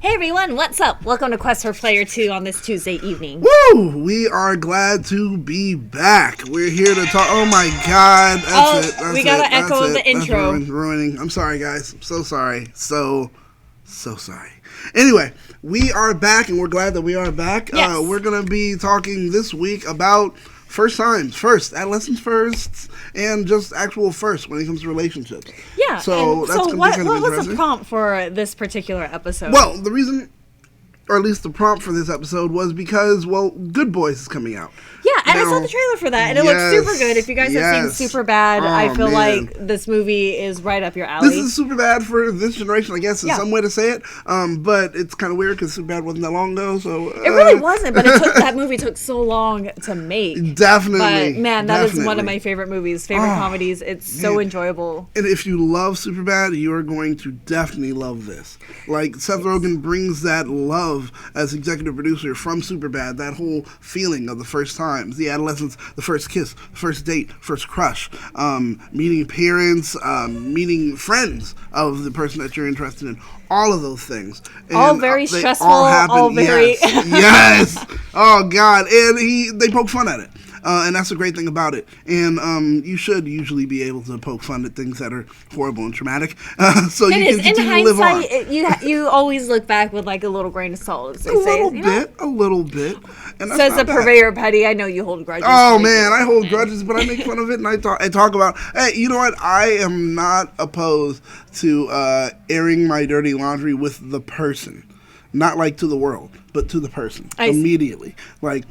Hey everyone, what's up? Welcome to Quest for Player 2 on this Tuesday evening. Woo! We are glad to be back. We're here to talk. Oh my God. That's we gotta echo the intro. Ruining. I'm sorry, guys. I'm so sorry. So sorry. Anyway, we are back and we're glad that we are back. Yes. We're going to be talking this week about first times, adolescence firsts, and just actual firsts when it comes to relationships. Yeah. So that's going to be kind of what interesting. was the prompt for this particular episode? Well, the reason, or at least the prompt for this episode was because, Good Boys is coming out. Yeah, and Now, I saw the trailer for that, and it looks super good. If you guys have seen Superbad, I feel like this movie is right up your alley. This is Superbad for this generation, I guess, is some way to say it. But it's kind of weird because Superbad wasn't that long ago. So it really wasn't, but that movie took so long to make. Definitely. But man, that is one of my favorite movies, comedies. It's so enjoyable. And if you love Superbad, you are going to definitely love this. Like, Seth Rogen brings that love as executive producer from Superbad, that whole feeling of the first times, the adolescence, the first kiss, the first date, first crush, meeting parents, meeting friends of the person that you're interested in, all of those things. And all very stressful, all very... Yes. Oh, God. And they poke fun at it. And that's a great thing about it. And you should usually be able to poke fun at things that are horrible and traumatic. So you can continue to live on. You always look back with like a little grain of salt. As they a little bit. And says the purveyor Petty. I know you hold grudges. Oh man, I hold grudges, but I make fun of it and I talk about. Hey, you know what? I am not opposed to airing my dirty laundry with the person, not like to the world, but to the person immediately. Like.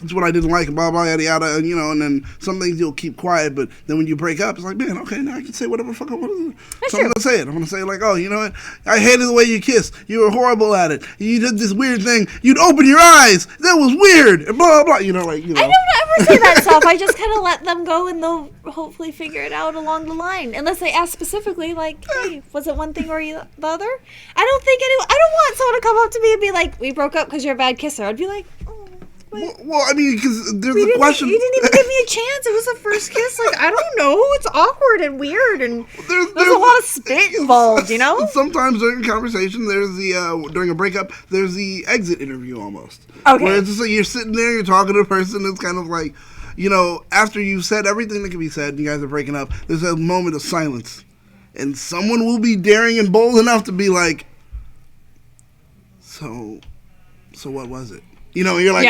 It's what I didn't like, blah, blah, yada, yada, and then some things you'll keep quiet, but then when you break up, it's like, man, okay, now I can say whatever the fuck I want to do. So I'm going to say it. I'm going to say, like, oh, you know what? I hated the way you kissed. You were horrible at it. You did this weird thing. You'd open your eyes. That was weird. And blah, blah, I don't ever say that stuff. I just kind of let them go, and they'll hopefully figure it out along the line. Unless they ask specifically, like, hey, was it one thing or the other? I don't want someone to come up to me and be like, we broke up because you're a bad kisser. I'd be like, oh. Well, I mean, because there's a question. You didn't even give me a chance. It was the first kiss. Like, I don't know. It's awkward and weird, and there's a lot of spit involved, Sometimes during a conversation, during a breakup, there's the exit interview almost. Okay. Where it's just like you're sitting there, you're talking to a person, it's kind of like, after you've said everything that can be said, and you guys are breaking up, there's a moment of silence. And someone will be daring and bold enough to be like, so what was it? You're like,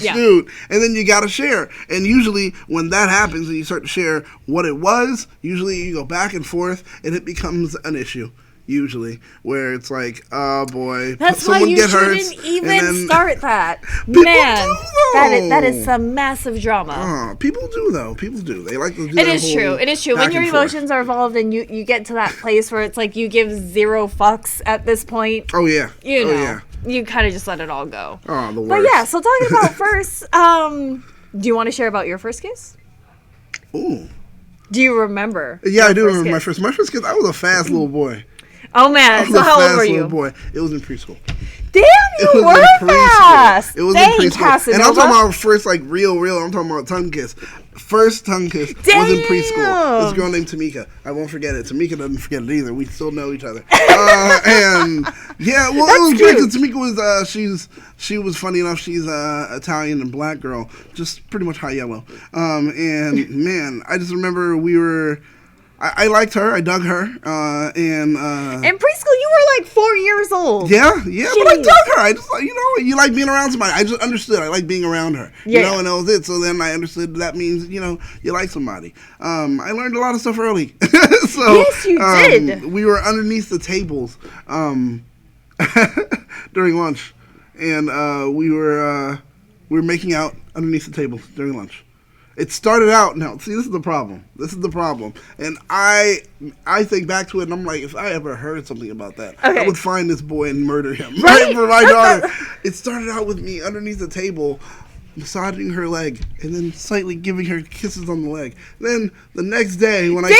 shoot. And then you got to share. And usually when that happens and you start to share what it was, usually you go back and forth and it becomes an issue. Usually, where it's like, oh boy, that's why you shouldn't even start that. Man, that is some massive drama. People do though. People do. They like to do It is true. It is true. When your emotions are involved and you get to that place where it's like you give zero fucks at this point. Oh yeah. You kind of just let it all go. Oh, the worst. But yeah, so talking about first, do you want to share about your first kiss? Ooh. Do you remember? Yeah, I do remember my first kiss. I was a fast little boy. Oh man, so how old were you? Boy. It was in preschool. Damn, you were fast. It was in preschool. And I'm talking about first, like, real, I'm talking about tongue kiss. First tongue kiss was in preschool. This girl named Tamika. I won't forget it. Tamika doesn't forget it either. We still know each other. And yeah, well, it was great because Tamika was, she was funny enough. She's Italian and black girl, just pretty much high yellow. And man, I just remember I liked her. I dug her. And in preschool, you were like 4 years old. Yeah, but I dug her. I just, you like being around somebody. I just understood. I like being around her. And that was it. So then I understood that means, you like somebody. I learned a lot of stuff early. So, yes, you did. We were underneath the tables during lunch. And we were making out underneath the tables during lunch. It started out, now, see, this is the problem. And I think back to it, and I'm like, if I ever heard something about that, I would find this boy and murder him. Right? For my daughter. It started out with me underneath the table, massaging her leg, and then slightly giving her kisses on the leg. Then, the next day, when I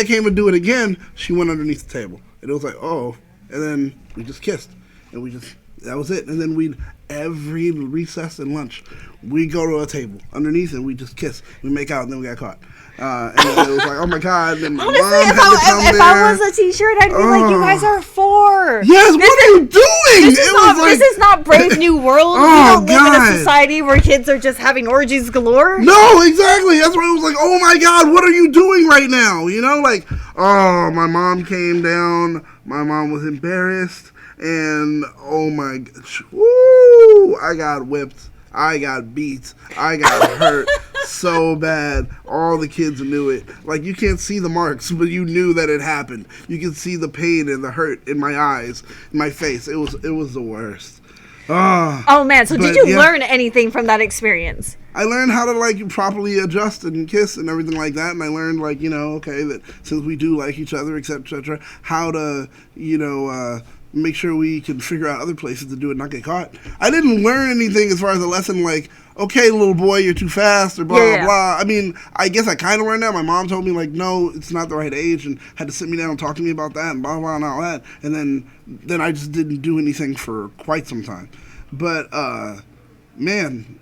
came to do it again, she went underneath the table. And it was like, oh. And then we just kissed. And we just That was it. And then every recess and lunch, we'd go to a table underneath and we just kiss. We make out and then we got caught. And it was like, oh my God. And then my Honestly, mom had to come if there. I was a t-shirt, I'd be like, you guys are 4. Yes, what are you doing? This is not Brave New World. We don't live in a society where kids are just having orgies galore. No, exactly. That's why I was like, oh my God, what are you doing right now? You know, like, oh, my mom came down. My mom was embarrassed. And, oh my gosh, woo, I got whipped. I got beat. I got hurt so bad. All the kids knew it. Like, you can't see the marks, but you knew that it happened. You could see the pain and the hurt in my eyes, in my face. It was the worst. Oh man, so did you learn anything from that experience? I learned how to, like, properly adjust and kiss and everything like that. And I learned, like, you know, okay, that since we do like each other, et cetera, how to, you know, make sure we can figure out other places to do it and not get caught. I didn't learn anything as far as a lesson like, okay, little boy, you're too fast or blah, blah, blah. I mean, I guess I kind of learned that. My mom told me, like, no, it's not the right age and had to sit me down and talk to me about that and blah, blah, and all that. And then I just didn't do anything for quite some time. But, man,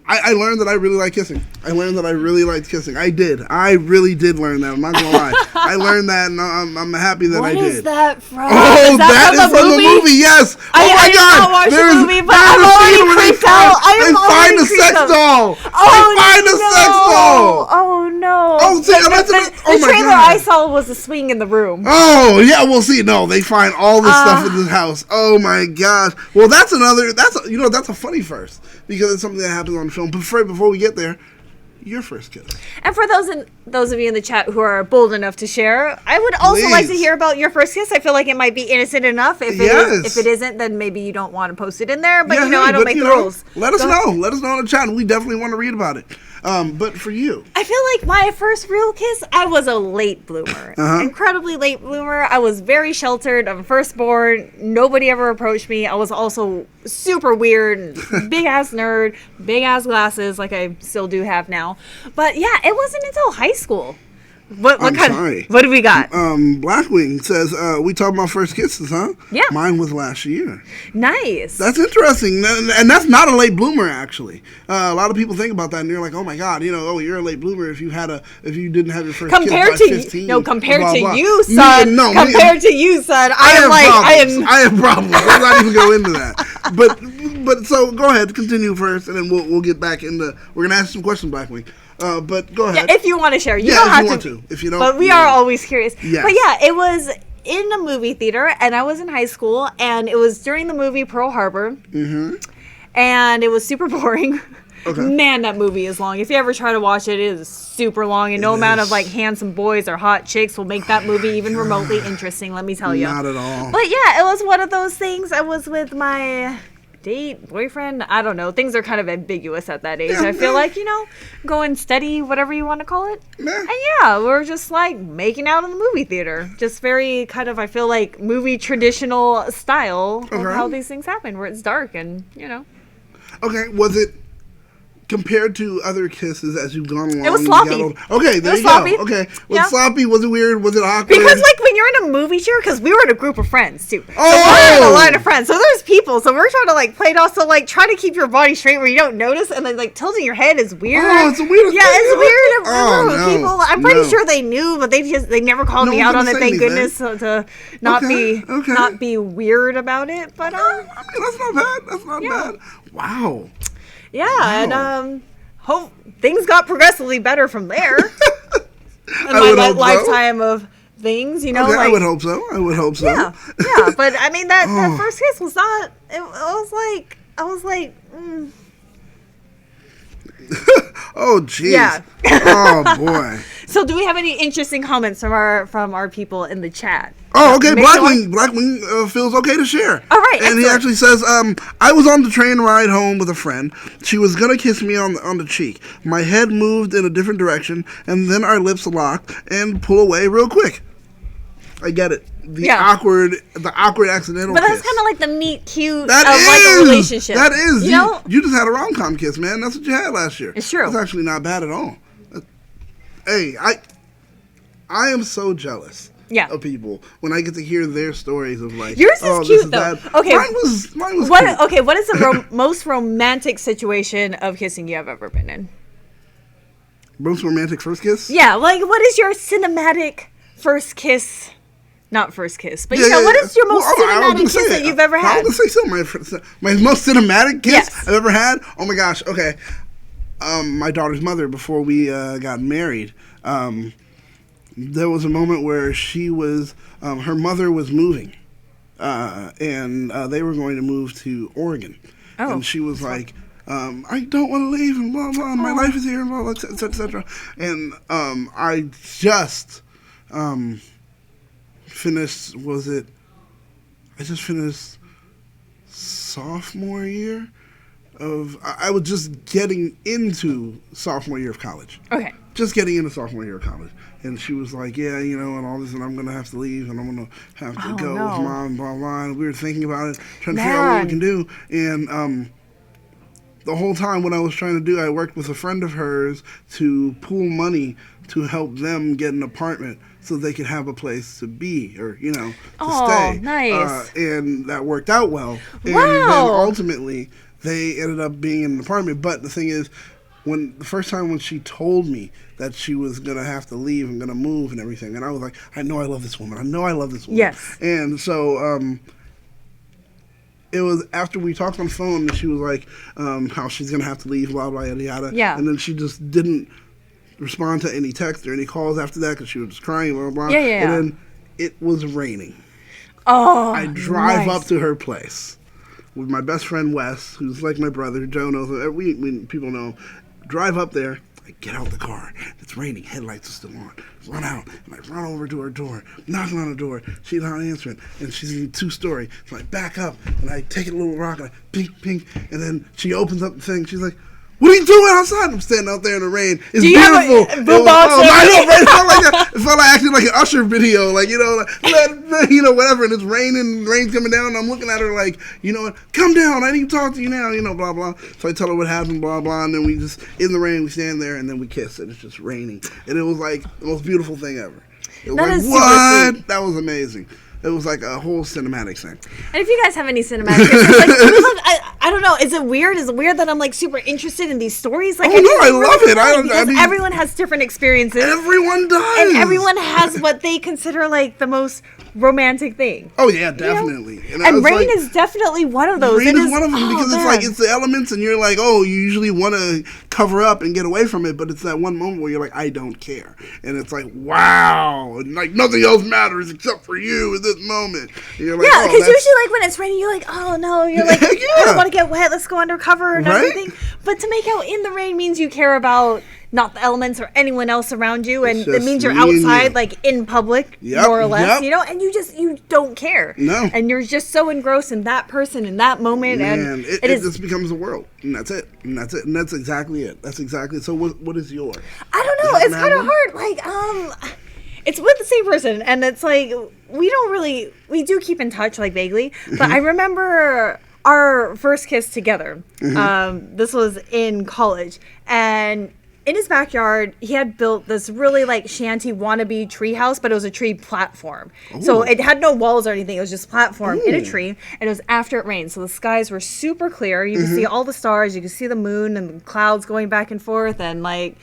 I learned that I really like kissing. I learned that I really liked kissing. I did. I really did learn that. I'm not going to lie. I learned that, and I'm happy that I did. What is that from? Oh, that is from the movie, yes. I my did God. not watch the movie, but I'm already creeped out. They find a sex doll. They find a sex doll. Oh, no. Oh, see, the trailer I saw was a swing in the room. Oh, yeah, we'll see. No, they find all this stuff in this house. Oh, my gosh. Well, that's a funny first, because it's something that happens on the film. But before we get there, your first kiss. And for those of you in the chat who are bold enough to share, I would also like to hear about your first kiss. I feel like it might be innocent enough. If it isn't, then maybe you don't want to post it in there. But I don't make the rules. Let us know. Let us know in the chat. We definitely want to read about it. But for you, I feel like my first real kiss, I was a late bloomer. Incredibly late bloomer. I was very sheltered. I'm firstborn. Nobody ever approached me. I was also super weird, big ass nerd, big ass glasses, like I still do have now. But yeah, it wasn't until high school. What do we got? Blackwing says, we talking about first kisses, huh? Yeah. Mine was last year. Nice. That's interesting. And that's not a late bloomer, actually. A lot of people think about that and you're like, oh my God, you're a late bloomer if you didn't have your first kiss by 15. Compared blah, to blah. you, son. Compared to you, son. I have problems. Let's not even go into that. But so go ahead, continue first, and then we'll get back into, we're going to ask some questions, Blackwing. But go ahead. Yeah, if you want to share. You don't have to. If you don't. But we are always curious. Yes. But yeah, it was in a movie theater, and I was in high school, and it was during the movie Pearl Harbor. Mm-hmm. And it was super boring. Okay. Man, that movie is long. If you ever try to watch it, it is super long, and no amount of like handsome boys or hot chicks will make that movie even remotely interesting, let me tell you. Not at all. But yeah, it was one of those things. I was with my boyfriend, I don't know. Things are kind of ambiguous at that age. I feel like, going steady, whatever you want to call it. And yeah, we're just like making out in the movie theater. Just very kind of, I feel like, movie traditional style of how these things happen, where it's dark and, Okay, was it compared to other kisses as you've gone along? It was sloppy. Okay, there you go. Okay, was it sloppy? Was it weird? Was it awkward? Because like when you're in a movie theater, because we were in a group of friends too. So we're in a line of friends. So there's people. So we're trying to like play it off. So like try to keep your body straight where you don't notice, and then like tilting your head is weird. Oh, it's a weird. Yeah, it's weird. No, people. I'm pretty sure they knew, but they never called me out on it. Thank goodness, so to not be weird about it. But I mean, that's not bad. That's not bad. Wow. Yeah, and hope things got progressively better from there. In my lifetime of things, Okay, I would hope so. Yeah, but I mean that first kiss was not. It was like I was like. Oh jeez. Yeah. Oh boy. So, do we have any interesting comments from our people in the chat? Oh, okay. Blackwing feels okay to share. All right. And he actually says, I was on the train ride home with a friend. She was going to kiss me on the cheek. My head moved in a different direction, and then our lips locked and pull away real quick. I get it. The awkward accidental But that's kiss. kind of like the meet cute like a relationship. That is. You just had a rom-com kiss, man. That's what you had last year. It's true. That's actually not bad at all. Hey, I am so jealous of people when I get to hear their stories of like, yours is cute though. That. Okay, mine was what? cute. Okay, what is the most romantic situation of kissing you have ever been in? Most romantic first kiss? Yeah, like what is your cinematic first kiss? Not first kiss, but what is your most cinematic kiss that you've ever had? I was gonna say so. My most cinematic kiss I've ever had. Oh my gosh. Okay. My daughter's mother, before we got married, there was a moment where she was, her mother was moving, and they were going to move to Oregon, and she was like, I don't want to leave, and blah blah. And my life is here, and blah blah, etc. And I just finished. I just finished sophomore year. I was just getting into sophomore year of college. Okay. Just getting into sophomore year of college. And she was like, yeah, and all this, and I'm going to have to leave, and I'm going to have to go with mom, blah, blah. And we were thinking about it, trying to figure out what we can do. And the whole time what I was trying to do, I worked with a friend of hers to pool money to help them get an apartment so they could have a place to be or, to stay. Oh, nice. And that worked out well. And then ultimately, they ended up being in an apartment. But the thing is, the first time when she told me that she was going to have to leave and going to move and everything, and I was like, I know I love this woman. I know I love this woman. Yes. And so it was after we talked on the phone, and she was like, how she's going to have to leave, blah, blah, yada, yada. Yeah. And then she just didn't respond to any texts or any calls after that because she was just crying, blah, blah. Yeah, yeah. And then it was raining. Oh, I drive up to her place with my best friend Wes, who's like my brother. Joe knows him. We people know him. Drive up there. I get out the car. It's raining. Headlights are still on. Run out. And I run over to her door. Knocking on the door. She's not answering. And she's in 2-story. So I back up. And I take a little rock. And I pink, pink. And then she opens up the thing. She's like, what are you doing outside? I'm standing out there in the rain. It's beautiful. Have a boombox? It felt like it felt like actually like an Usher video, like whatever. And it's raining, rain's coming down. And I'm looking at her like, you know what? Come down. I need to talk to you now. Blah blah. So I tell her what happened, blah blah. And then we just in the rain, we stand there, and then we kiss. And it's just raining, and it was like the most beautiful thing ever. It was like, what? That was amazing. It was like a whole cinematic thing. And if you guys have any cinematic kisses, like, I don't know. Is it weird? Is it weird that I'm like super interested in these stories? Like, I love it. Because everyone has different experiences. Everyone does. And everyone has what they consider like the most romantic thing. Oh yeah, definitely. And rain is definitely one of those. Rain is one of them because it's like it's the elements, and you're like, you usually want to cover up and get away from it, but it's that one moment where you're like, I don't care, and it's like, wow, and like nothing else matters except for you in this moment. And you're like, because usually like when it's raining, you're like, oh no, you're like, I don't want to get wet. Let's go undercover and everything. But to make out in the rain means you care about not the elements or anyone else around you, and it means you're outside, like in public, more or less, and you don't care. No. And you're just so engrossed in that person in that moment, and it just becomes a world, and that's it, and that's exactly it. That's exactly. So what is yours? I don't know. It's kind of hard. Like it's with the same person, and it's like we do keep in touch like vaguely, but I remember our first kiss together. This was in college, and in his backyard, he had built this really like shanty wannabe tree house, but it was a tree platform. Ooh. So it had no walls or anything. It was just platform in a tree, and it was after it rained. So the skies were super clear. You could see all the stars. You could see the moon and the clouds going back and forth, and like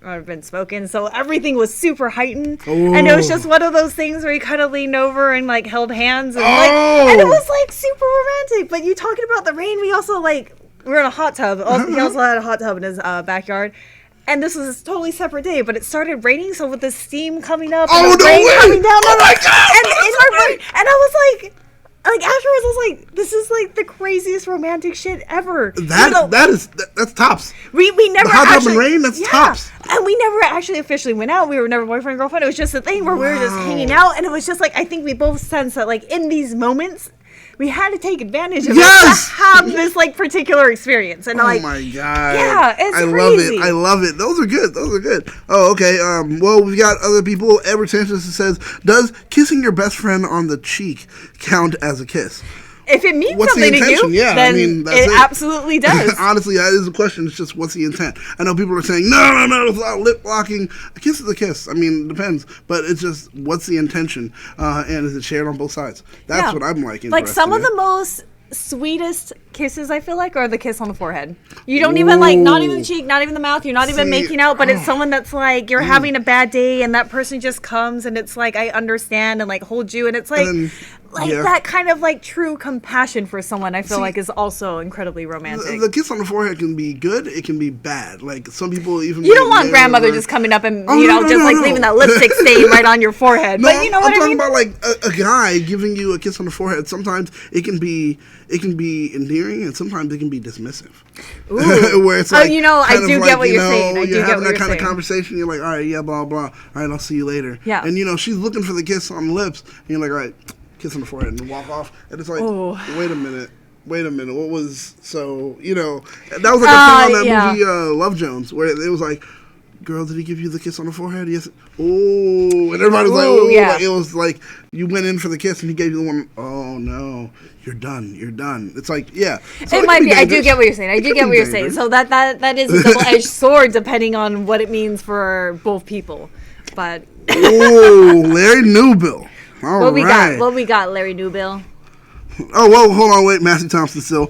I've been smoking, so everything was super heightened. Ooh. And it was just one of those things where you kind of leaned over and like held hands, and and it was like super romantic. But you talking about the rain, we also we were in a hot tub. He also had a hot tub in his backyard. And this was a totally separate day, but it started raining, so with the steam coming up and the rain coming down, my God! And I was like afterwards, I was like, this is like the craziest romantic shit ever. That's tops. We never the hot tub and rain. That's tops. And we never actually officially went out. We were never boyfriend and girlfriend. It was just a thing where we were just hanging out, and it was just like I think we both sensed that like in these moments, we had to take advantage of it to have this like particular experience. And my God. Yeah, it's crazy. I love it. Those are good. Oh, okay. Well, we've got other people. Edward Sanchez says, does kissing your best friend on the cheek count as a kiss? if it means what's the something to you, intention? Yeah, then I mean, that's it it. absolutely does. Honestly, that is the question. It's just what's the intent? I know people are saying no, it's not lip locking. A kiss is a kiss. I mean, it depends, but it's just what's the intention, and is it shared on both sides? That's what I'm like. Like some of the most sweetest kisses, I feel like, are the kiss on the forehead. You don't even like, not even the cheek, not even the mouth. You're not even making out, but it's someone that's like, you're having a bad day, and that person just comes, and it's like, I understand, and like holds you, and it's like, that kind of like true compassion for someone. I feel like is also incredibly romantic. The kiss on the forehead can be good. It can be bad. Like some people even. You don't want grandmother just coming up and leaving that lipstick stain right on your forehead. No, but you know what I mean? I'm talking about like a guy giving you a kiss on the forehead. Sometimes it can be endearing, and sometimes it can be dismissive. Where it's like, I do get what you're saying. I do you're get having what that kind saying. of conversation. You're like, all right, yeah, blah blah. All right, I'll see you later. Yeah. And she's looking for the kiss on the lips, and you're like, all right, kiss on the forehead, and walk off. And it's like, wait a minute. What was that was like a thing on that movie Love Jones, where it was like, girl, did he give you the kiss on the forehead? Yes. Oh, and everybody was like, oh, yeah. Like, it was like you went in for the kiss and he gave you the one. Oh no, you're done. It's like, yeah. So it might be. I do get what you're saying. So that is a double-edged sword depending on what it means for both people. But Larry Newbill. What we got, Larry Newbill? Oh, whoa, hold on, wait, Matthew Thompson still.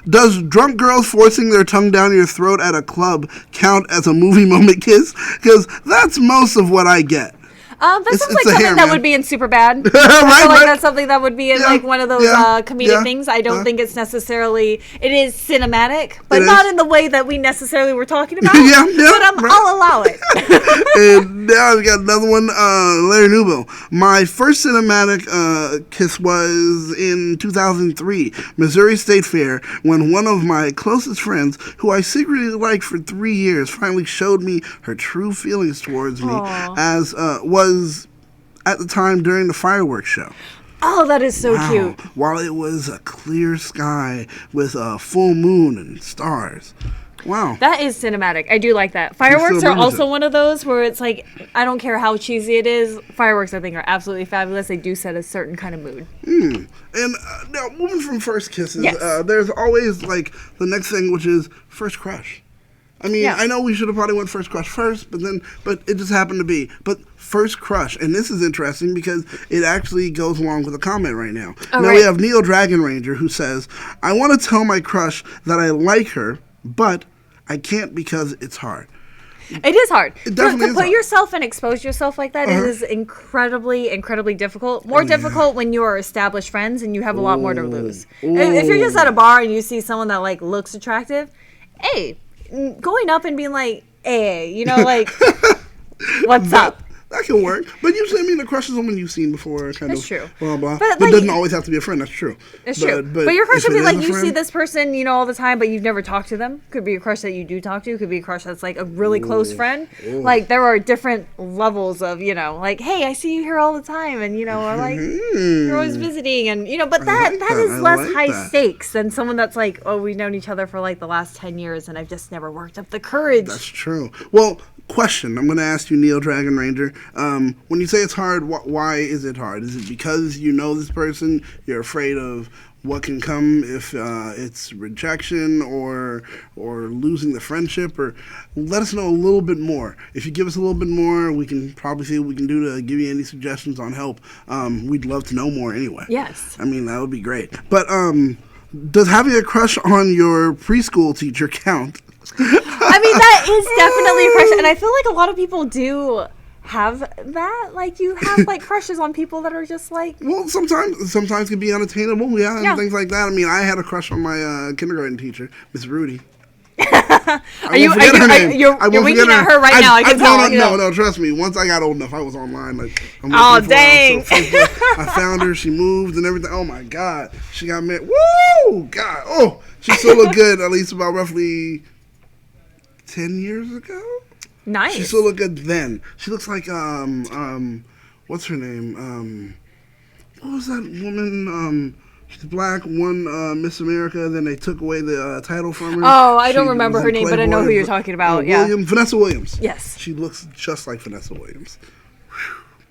Does drunk girls forcing their tongue down your throat at a club count as a movie moment kiss? Because that's most of what I get. That sounds like something that would be in Superbad. Right, I feel like that's something that would be in like one of those comedic things. I don't think it's necessarily. It is cinematic, but not in the way that we necessarily were talking about. But I'll allow it. And now we got another one, Larry Newbill. My first cinematic kiss was in 2003, Missouri State Fair, when one of my closest friends, who I secretly liked for 3 years, finally showed me her true feelings towards me, as was at the time during the fireworks show. Oh, that is so cute. While it was a clear sky with a full moon and stars. Wow. That is cinematic. I do like that. Fireworks are also one of those where it's like, I don't care how cheesy it is. Fireworks, I think, are absolutely fabulous. They do set a certain kind of mood. And now, moving from first kisses, there's always like the next thing, which is first crush. I mean, I know we should have probably went first crush first, but it just happened to be. But first crush, and this is interesting because it actually goes along with a comment right now. We have Neo Dragon Ranger who says, I want to tell my crush that I like her, but I can't because it's hard. It is hard. It definitely to is put hard. yourself and expose yourself like that is incredibly, incredibly difficult. More difficult when you are established friends and you have a lot more to lose. If you're just at a bar and you see someone that like looks attractive, going up and being like, hey, like, what's up? That can work. But usually, I mean, the crush is someone you've seen before. That's true. Blah, blah. But it doesn't always have to be a friend. That's true. It's true. But your crush could be like, you see this person, all the time, but you've never talked to them. Could be a crush that you do talk to. Could be a crush that's like a really close friend. Like, there are different levels of, like, hey, I see you here all the time. And, or like, you're always visiting. And, but that is less high stakes than someone that's like, oh, we've known each other for like the last 10 years and I've just never worked up the courage. That's true. Well, question. I'm going to ask you, Neo Dragon Ranger. When you say it's hard, why is it hard? Is it because you know this person, you're afraid of what can come if it's rejection or losing the friendship? Or let us know a little bit more. If you give us a little bit more, we can probably see what we can do to give you any suggestions on help. We'd love to know more anyway. Yes. I mean, that would be great. But does having a crush on your preschool teacher count? I mean, that is definitely a crush, and I feel like a lot of people do have that. Like, you have like crushes on people that are just like. Well, sometimes can be unattainable, and things like that. I mean, I had a crush on my kindergarten teacher, Miss Rudy. You're winking at her right now. I can tell. No, trust me. Once I got old enough, I was online. Like, dang! I found her. She moved and everything. Oh my God, she got married. Woo, God. Oh, she still looked good. At least about roughly 10 years ago. Nice. She still looked good then. She looks like what's her name? What was that woman? She's black, won Miss America, then they took away the title from her. Oh, I don't remember her name, but I know who you're talking about. Vanessa Williams. Yes. She looks just like Vanessa Williams.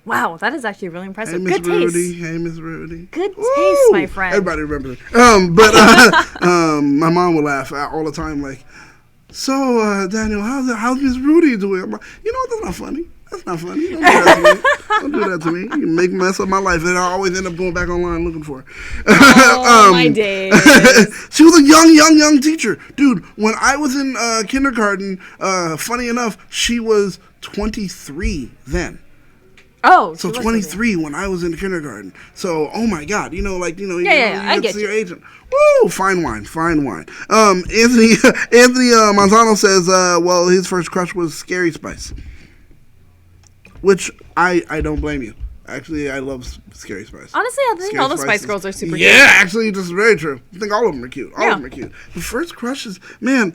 Wow, that is actually really impressive. Hey, Miss Good Rudy. taste. Hey, Miss Rudy. Good Woo! taste, my friend. Everybody remembers. My mom would laugh all the time, like, so, Daniel, how's Miss Rudy doing? I'm like, you know what? That's not funny. That's not funny. Don't do that to me. Don't do that to me. You make mess up my life, and I always end up going back online looking for her. Oh, my days. She was a young teacher. Dude, when I was in kindergarten, funny enough, she was 23 then. Oh, So 23 when I was in kindergarten. So, oh my God, you know, like, you I get see you. your agent. Woo, fine wine. Anthony Manzano says, well, his first crush was Scary Spice, which I don't blame you. Actually, I love Scary Spice. Honestly, I think Scary all the Spice Spice Girls are super Yeah, cute. actually, this is very true. I think all of them are cute. All Yeah. of them are cute. The first crushes, man.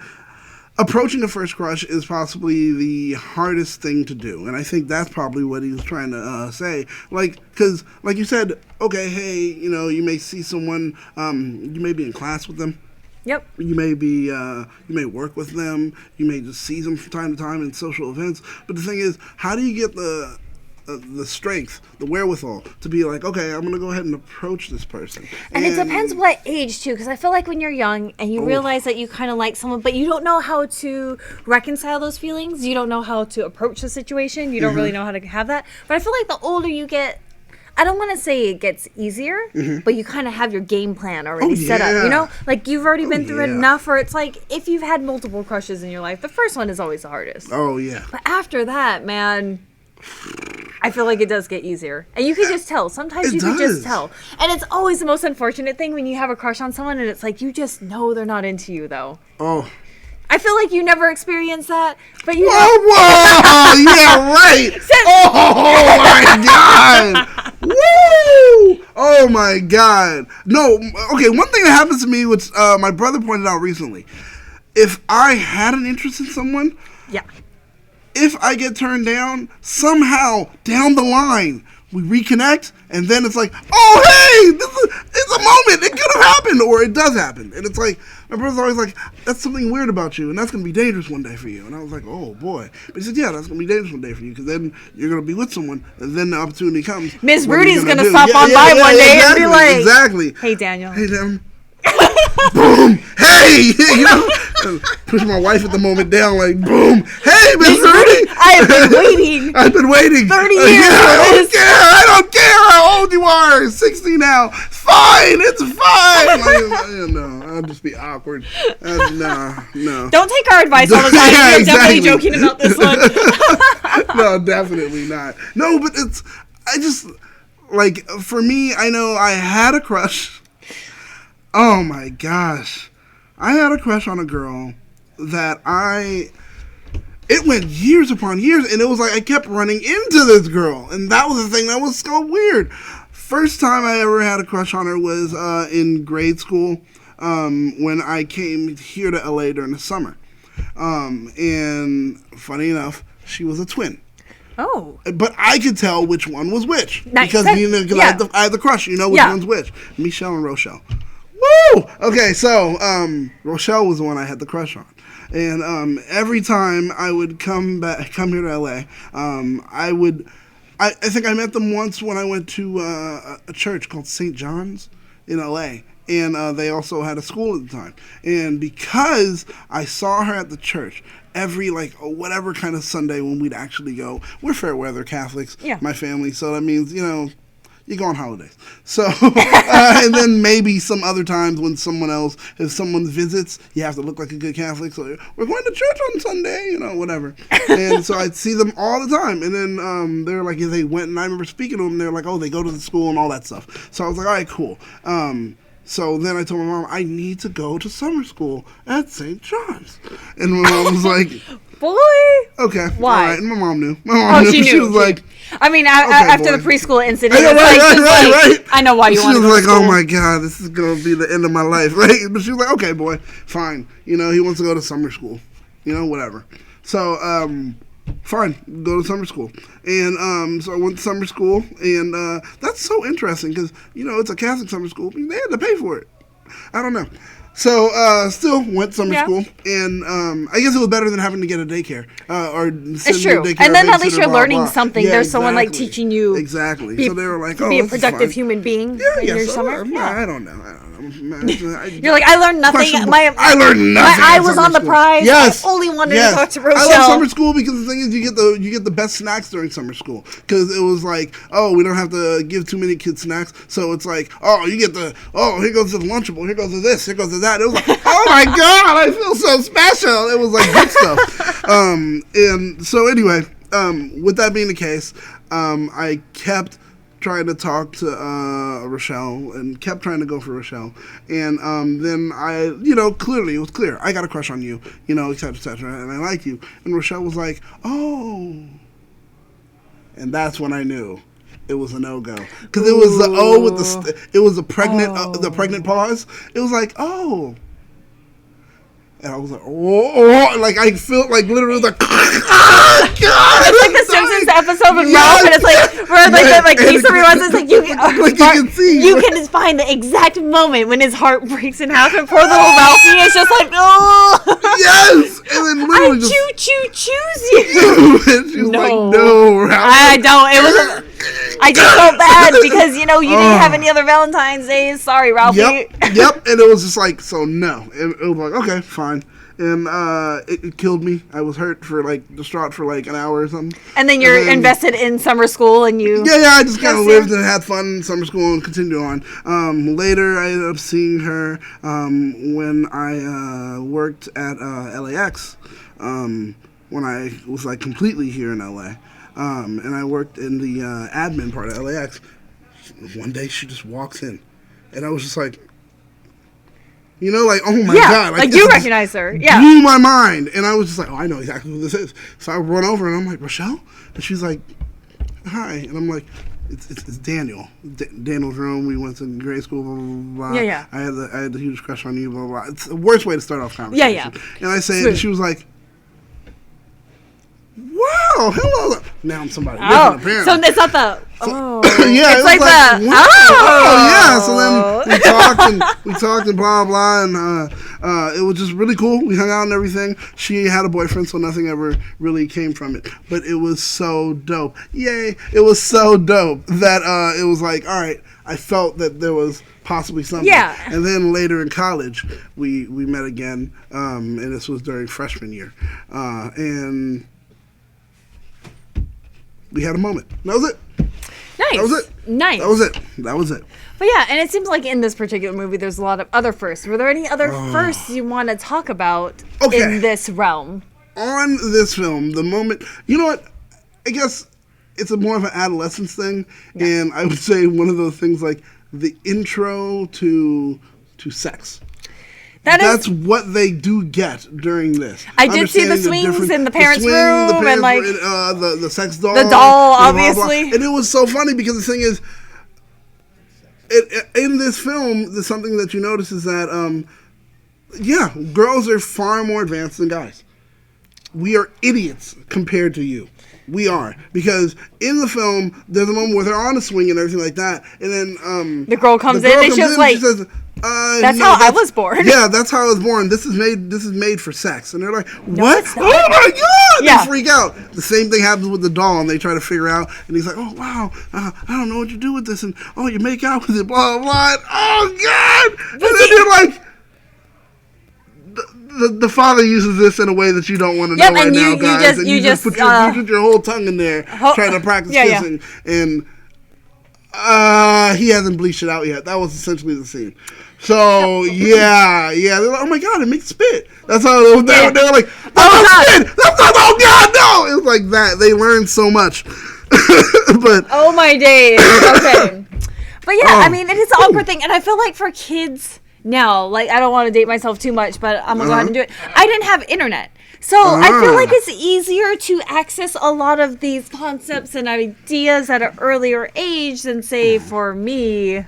Approaching a first crush is possibly the hardest thing to do, and I think that's probably what he was trying to say. Like, because, like you said, okay, hey, you know, you may see someone, you may be in class with them, Yep. you may work with them, you may just see them from time to time in social events. But the thing is, how do you get the strength, the wherewithal to be like, okay, I'm gonna go ahead and approach this person? And it depends what age, too, because I feel like when you're young and you realize that you kind of like someone, but you don't know how to reconcile those feelings, you don't know how to approach the situation, you don't really know how to have that. But I feel like the older you get, I don't want to say it gets easier, but you kind of have your game plan already set up, you know? Like, you've already been through it enough, or it's like, if you've had multiple crushes in your life, the first one is always the hardest. Oh, yeah. But after that, man, I feel like it does get easier. And you can just tell. Sometimes you can just tell. And it's always the most unfortunate thing when you have a crush on someone and it's like, you just know they're not into you, though. Oh. I feel like you never experienced that, but you know. Whoa! Yeah, right. Oh my God! Woo! Oh my God! No, okay. One thing that happens to me, which my brother pointed out recently, if I had an interest in someone, Yeah. if I get turned down, somehow down the line we reconnect, and then it's like, oh hey, it's a moment. It could have happened, or it does happen, and it's like my brother's always like, that's something weird about you, and that's gonna be dangerous one day for you. And I was like, oh boy. But he said, yeah, that's gonna be dangerous one day for you, because then you're gonna be with someone, and then the opportunity comes. Miss What are you Rudy's gonna do? stop on by one day and be like, exactly. Hey, Daniel. Hey, Dan. Boom! Hey! You know, push my wife at the moment down like, boom! Hey, Miss Rudy! I have been waiting. I've been waiting 30 years Yeah, for I this. don't care how old you are. 60 now. Fine. It's fine. Like, no, I'll just be awkward. No. Don't take our advice all the time. Yeah, We're definitely exactly. joking about this one. No, definitely not. No, but I just, like, for me, I know I had a crush. Oh my gosh. I had a crush on a girl that it went years upon years, and it was like I kept running into this girl, and that was the thing that was so weird. First time I ever had a crush on her was in grade school, when I came here to LA during the summer. And funny enough, she was a twin. Oh. But I could tell which one was which. Nice. Because Yeah. I had the crush, you know which Yeah. one's which. Michelle and Rochelle. Woo! Okay, so Rochelle was the one I had the crush on. And every time I would come here to LA, I think I met them once when I went to a church called St. John's in LA. And they also had a school at the time. And because I saw her at the church every, like, whatever kind of Sunday when we'd actually go, we're fair weather Catholics, my family, so that means, you know, you go on holidays. So, and then maybe some other times when if someone visits, you have to look like a good Catholic. So we're going to church on Sunday, you know, whatever. And so I'd see them all the time. And then they're like, if they went, and I remember speaking to them, they're like, oh, they go to the school and all that stuff. So I was like, all right, cool. So then I told my mom, I need to go to summer school at St. John's. And my mom was like, Boy. okay. Why? All right. And my mom knew. My mom knew. She knew. She was like, I mean, after the preschool incident, I know, right. I know why you want to She go was to like, school. oh my God, this is going to be the end of my life, right? But she was like, okay, boy, fine. You know, he wants to go to summer school. You know, whatever. So, fine, go to summer school. And so I went to summer school, and that's so interesting because, you know, it's a Catholic summer school. They had to pay for it. I don't know. So, still went summer school, and I guess it was better than having to get a daycare or it's true. And then at least you're learning something. There's someone like teaching you exactly. So they were like, to be a productive human being in your so, summer. I don't know. You're like, I learned nothing. I learned nothing. My eye was on the prize. Yes, I only wanted to talk to Rochelle. I love summer school because the thing is, you get the best snacks during summer school because it was like, oh, we don't have to give too many kids snacks, so it's like, oh, you get here goes the Lunchable, here goes to this, here goes to that. It was like, oh my god, I feel so special. It was like good stuff. And so anyway, with that being the case, I kept trying to talk to Rochelle and kept trying to go for Rochelle. And then I, clearly, it was clear. I got a crush on you, et cetera, et cetera, and I like you. And Rochelle was like, oh. And that's when I knew it was a no-go. Because it was the O with it was the pregnant pause. It was like, oh. And I was like, oh, like I felt like literally like, oh, God. It's like the Simpsons episode with Ralph, and it's like, where like Lisa reruns, it's like, you can see. You can find the exact moment when his heart breaks in half, and poor little Ralphie is just like, oh. Yes. And then literally choose you. And she's like, no, Ralph. I don't. It was I just felt bad because, you didn't have any other Valentine's days. Sorry, Ralphie. Yep. And it was just like, so no. It was like, okay, fine. And it killed me. I was distraught for an hour or something. And then you're invested in summer school and you... Yeah, I just kind of lived and had fun in summer school and continued on. Later, I ended up seeing her when I worked at LAX when I was completely here in LA. And I worked in the admin part of LAX. One day she just walks in. And I was just like... oh my God. Like you recognize her. Yeah. Blew my mind. And I was just like, oh, I know exactly who this is. So I run over and I'm like, Rochelle? And she's like, hi. And I'm like, it's Daniel. Daniel's room. We went to grade school, blah, blah, blah. Yeah. I had the huge crush on you, blah, blah, blah. It's the worst way to start off conversation. Yeah. And I say it and she was like, wow, hello. Now I'm somebody different, apparently. So it's not the, yeah, it's like wow. the, yeah. So then we talked and blah, blah, and it was just really cool. We hung out and everything. She had a boyfriend, so nothing ever really came from it. But it was so dope. Yay. It was so dope that it was like, all right, I felt that there was possibly something. Yeah. And then later in college, we met again, and this was during freshman year. And... we had a moment. That was it. Nice. That was it. Nice. That was it. But yeah, and it seems like in this particular movie, there's a lot of other firsts. Were there any other firsts you want to talk about in this realm? On this film, the moment... You know what? I guess it's more of an adolescence thing. Yeah. And I would say one of those things like the intro to sex. That's what they do get during this. I did see the swings in the parents' room and the sex doll. The doll, obviously. And it was so funny because the thing is, in this film, there's something that you notice is that, girls are far more advanced than guys. We are idiots compared to you. We are. Because in the film, there's a moment where they're on a swing and everything like that. And then the girl comes in and she's like... She says, that's how I was born. Yeah, that's how I was born. This is made for sex. And they're like, what? Oh my God! Yeah. They freak out. The same thing happens with the doll, and they try to figure out. And he's like, oh wow, I don't know what you do with this, and you make out with it, blah blah blah. And, oh God! And then you're like, the father uses this in a way that you don't want to know right now, guys. You just put your whole tongue in there trying to practice kissing, and he hasn't bleached it out yet. That was essentially the scene. So yeah, they're like, oh my God, it makes spit. That's how they were like, spit. Oh God, no! It was like that. They learned so much. But oh my days. Okay, but yeah, I mean, it is an awkward thing, and I feel like for kids now, I don't want to date myself too much, but I'm gonna go ahead and do it. I didn't have internet. So I feel like it's easier to access a lot of these concepts and ideas at an earlier age than, say, for me,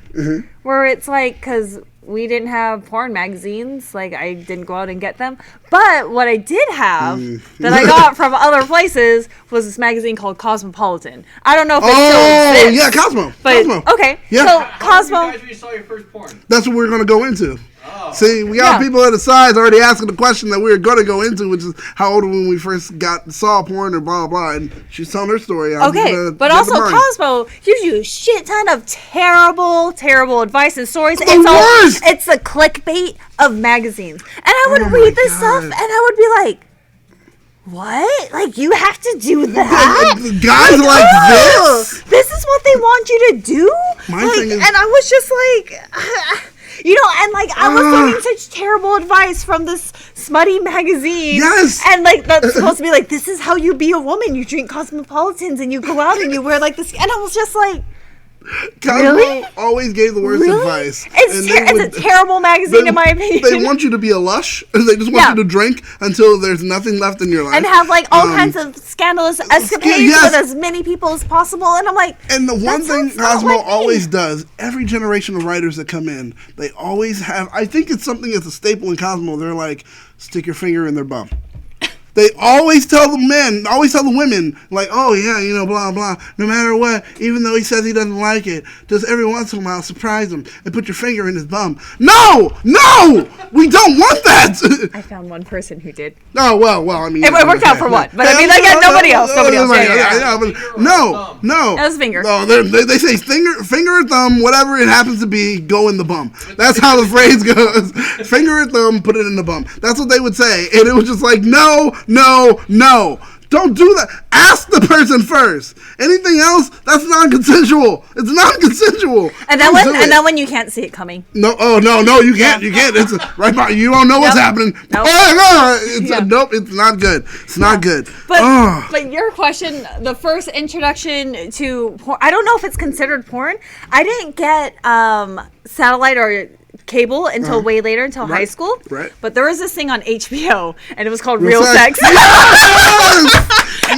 where it's like, because we didn't have porn magazines. Like, I didn't go out and get them. But what I did have that I got from other places was this magazine called Cosmopolitan. I don't know if it still exists. Yeah, Cosmo. But, Cosmo. okay. Yeah. So, How old were Cosmo. you guys when you saw your first porn? That's what we're going to go into. Oh. See, we got people at the sides already asking the question that we were going to go into, which is how old when we first saw porn or blah, blah, and she's telling her story. Okay, but also Cosmo gives you a shit ton of terrible, terrible advice and stories. Worst! It's the clickbait of magazines. And I would read this stuff and I would be like, what? Like, you have to do that? Guys like this? This is what they want you to do? My like, thing is- and I was just like... You know, and like I was learning such terrible advice from this smutty magazine. Yes. And like that's supposed to be like, this is how you be a woman. You drink Cosmopolitans and you go out and you wear like this. And I was just like, Cosmo really? always gave the worst advice. It's a terrible magazine in my opinion. They want you to be a lush. They just want you to drink until there's nothing left in your life. And have like all kinds of scandalous escapades yes. with as many people as possible. And I'm like, and the one thing sounds not Cosmo like me. always does, every generation of writers that come in, they always have, I think it's something that's a staple in Cosmo, they're like, stick your finger in their bum. They always tell the men, always tell the women, like, oh yeah, you know, blah, blah, no matter what, even though he says he doesn't like it, just every once in a while surprise him and put your finger in his bum. No! No! We don't want that! I found one person who did. Oh, well, I mean. It worked out for one. But I mean, like, nobody else. No. That was finger. No, they say finger or thumb, whatever it happens to be, go in the bum. That's how the phrase goes. Finger or thumb, put it in the bum. That's what they would say. And it was just like, no. Don't do that. Ask the person first. Anything else, that's non-consensual. It's non-consensual. And then when you can't see it coming. No, you can't. You can't. It's right by. You don't know what's happening. Nope. Nope. It's not good. It's not good. But your question, the first introduction to porn, I don't know if it's considered porn. I didn't get satellite or cable until way later, until high school. Right. But there was this thing on HBO, and it was called Real Sex. Yes! What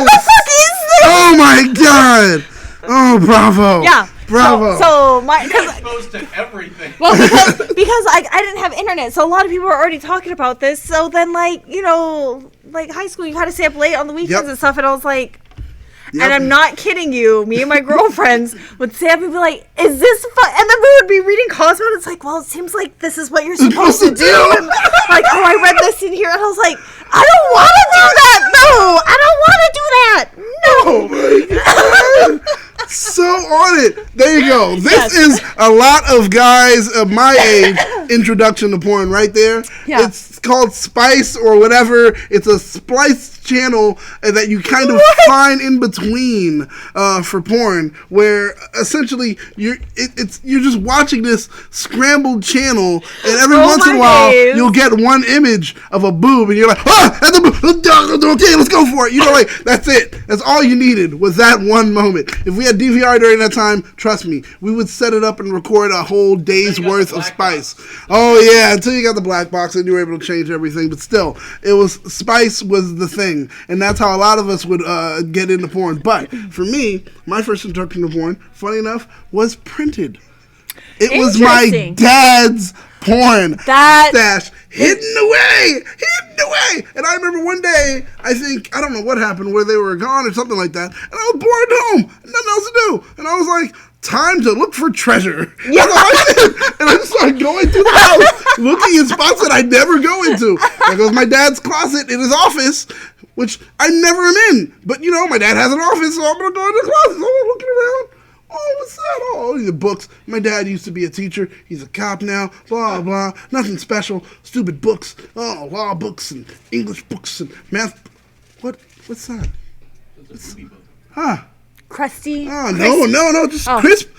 the fuck is this? Oh my god! Oh, bravo! Yeah. Bravo! So Exposed to everything. well, because I didn't have internet, so a lot of people were already talking about this. So then, like, you know, like high school, you had to stay up late on the weekends and stuff, and I was like. Yep. And I'm not kidding you. Me and my girlfriends would stay up and be like, is this fun? And then we would be reading Cosmo, and it's like, well, it seems like this is what you're supposed to do. And like, oh, I read this in here. And I was like, I don't want to do that. No, I don't want to do that. No. So on it. There you go. This is a lot of guys of my age introduction to porn right there. Yeah. It's called Spice or whatever. It's a splice channel that you kind of find in between for porn, where essentially you're just watching this scrambled channel, and every once in a while you'll get one image of a boob, and you're like, okay, let's go for it. You know, like that's it. That's all you needed was that one moment. If we had DVR during that time, trust me, we would set it up and record a whole day's worth of Spice. Oh yeah, until you got the black box and you were able to change everything, but still, it was Spice was the thing, and that's how a lot of us would get into porn. But for me, my first introduction to porn, funny enough, was printed. It was my dad's porn stash hidden away. And I remember one day, I don't know what happened, where they were gone or something like that, and I was bored at home, nothing else to do, and I was like, time to look for treasure. Yeah. That's all I did. And I just started going through the house, looking in spots that I'd never go into. There goes my dad's closet in his office, which I never am in. But, you know, my dad has an office, so I'm going to go in the closet. So I'm looking around. Oh, what's that? Oh, the books. My dad used to be a teacher. He's a cop now. Blah, blah. Nothing special. Stupid books. Oh, law books and English books and math. What's that? It's a movie book. Huh? Crusty. Oh, no, just crisp,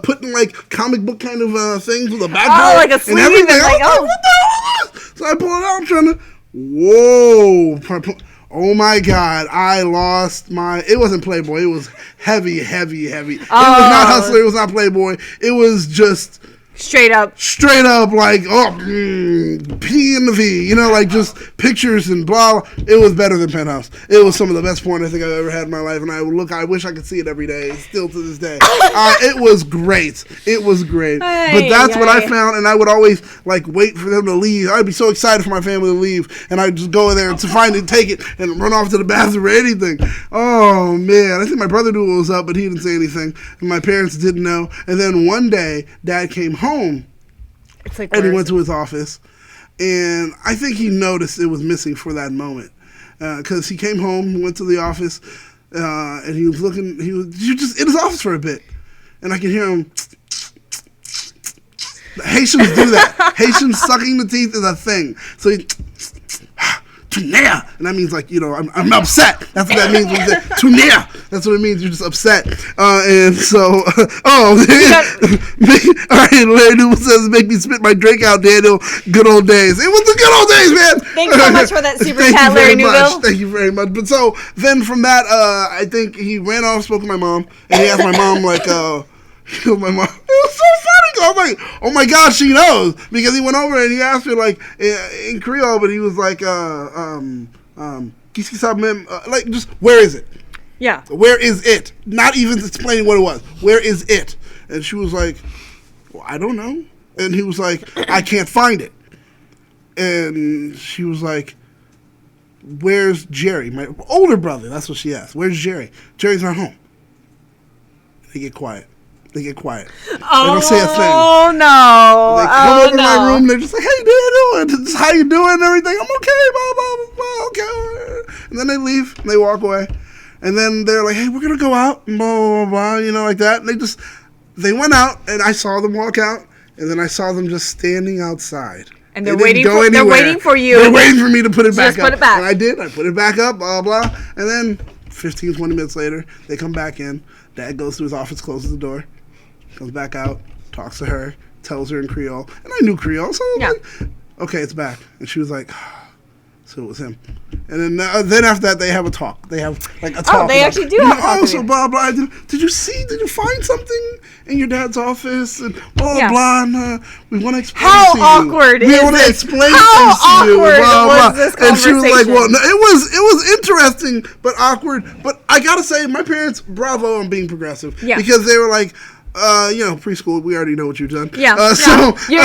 putting like comic book kind of things with a background. Oh, like a sleeve and like, what the hell is this? So I pull it out, I'm trying to, whoa. Oh my God, I lost it wasn't Playboy, it was heavy. It was not Hustler, it was not Playboy, it was just Straight up, like, P and the V, like just pictures and blah. It was better than Penthouse. It was some of the best porn I think I've ever had in my life, and I wish I could see it every day, still to this day. It was great. But that's what I found, and I would always, like, wait for them to leave. I'd be so excited for my family to leave, and I'd just go in there to find it, take it, and run off to the bathroom or anything. Oh, man. I think my brother knew what was up, but he didn't say anything, and my parents didn't know. And then one day, Dad came home, it's like, and he went to his office, and I think he noticed it was missing for that moment, because he came home, went to the office, and he was just in his office for a bit, and I could hear him. Haitians do that. Haitians sucking the teeth is a thing. So he, Tunea, and that means, like, I'm upset. That's what that means when you say Tunea. That's what it means. You're just upset. And so, all right, Larry Newell says, make me spit my drink out, Daniel. Good old days. It was the good old days, man. Thanks so much for that super chat, Larry Newell. Thank you very much. But so then from that, I think he ran off, spoke to my mom, and he asked my mom, like, my mom. It was so funny. I was like, oh my gosh, she knows, because he went over and he asked her, like, in Creole, but he was like, like, just, where is it? Yeah. Where is it? Not even explaining what it was. Where is it? And she was like, well, I don't know. And he was like, I can't find it. And she was like, where's Jerry? My older brother. That's what she asked. Where's Jerry? Jerry's not home. They get quiet. They don't say a thing. Oh, no. They come over to my room. They're just like, hey, Daniel, just how you doing and everything. I'm okay, blah, blah, blah, okay. And then they leave, and they walk away. And then they're like, hey, we're going to go out, blah, blah, blah, like that. And they went out, and I saw them walk out, and then I saw them just standing outside. And they're waiting for you. They're waiting for me to put it back up. Put it back. And I did. I put it back up, blah, blah. And then 15, 20 minutes later, they come back in. Dad goes to his office, closes the door, comes back out, talks to her, tells her in Creole. And I knew Creole, so I was like, okay, it's back. And she was like, so it was him. And then after that, they have a talk. They have, like, a talk. Oh, they actually do have a talk. Oh, so blah, blah. Did you find something in your dad's office? And blah, blah. And we want to explain How to you. awkward We is want to this? explain How things to you. awkward Blah, was blah. this And she was like, conversation? well, no, it was interesting, but awkward. But I got to say, my parents, bravo on being progressive. Yeah. Because they were like, preschool, we already know what you've done. Yeah. So, you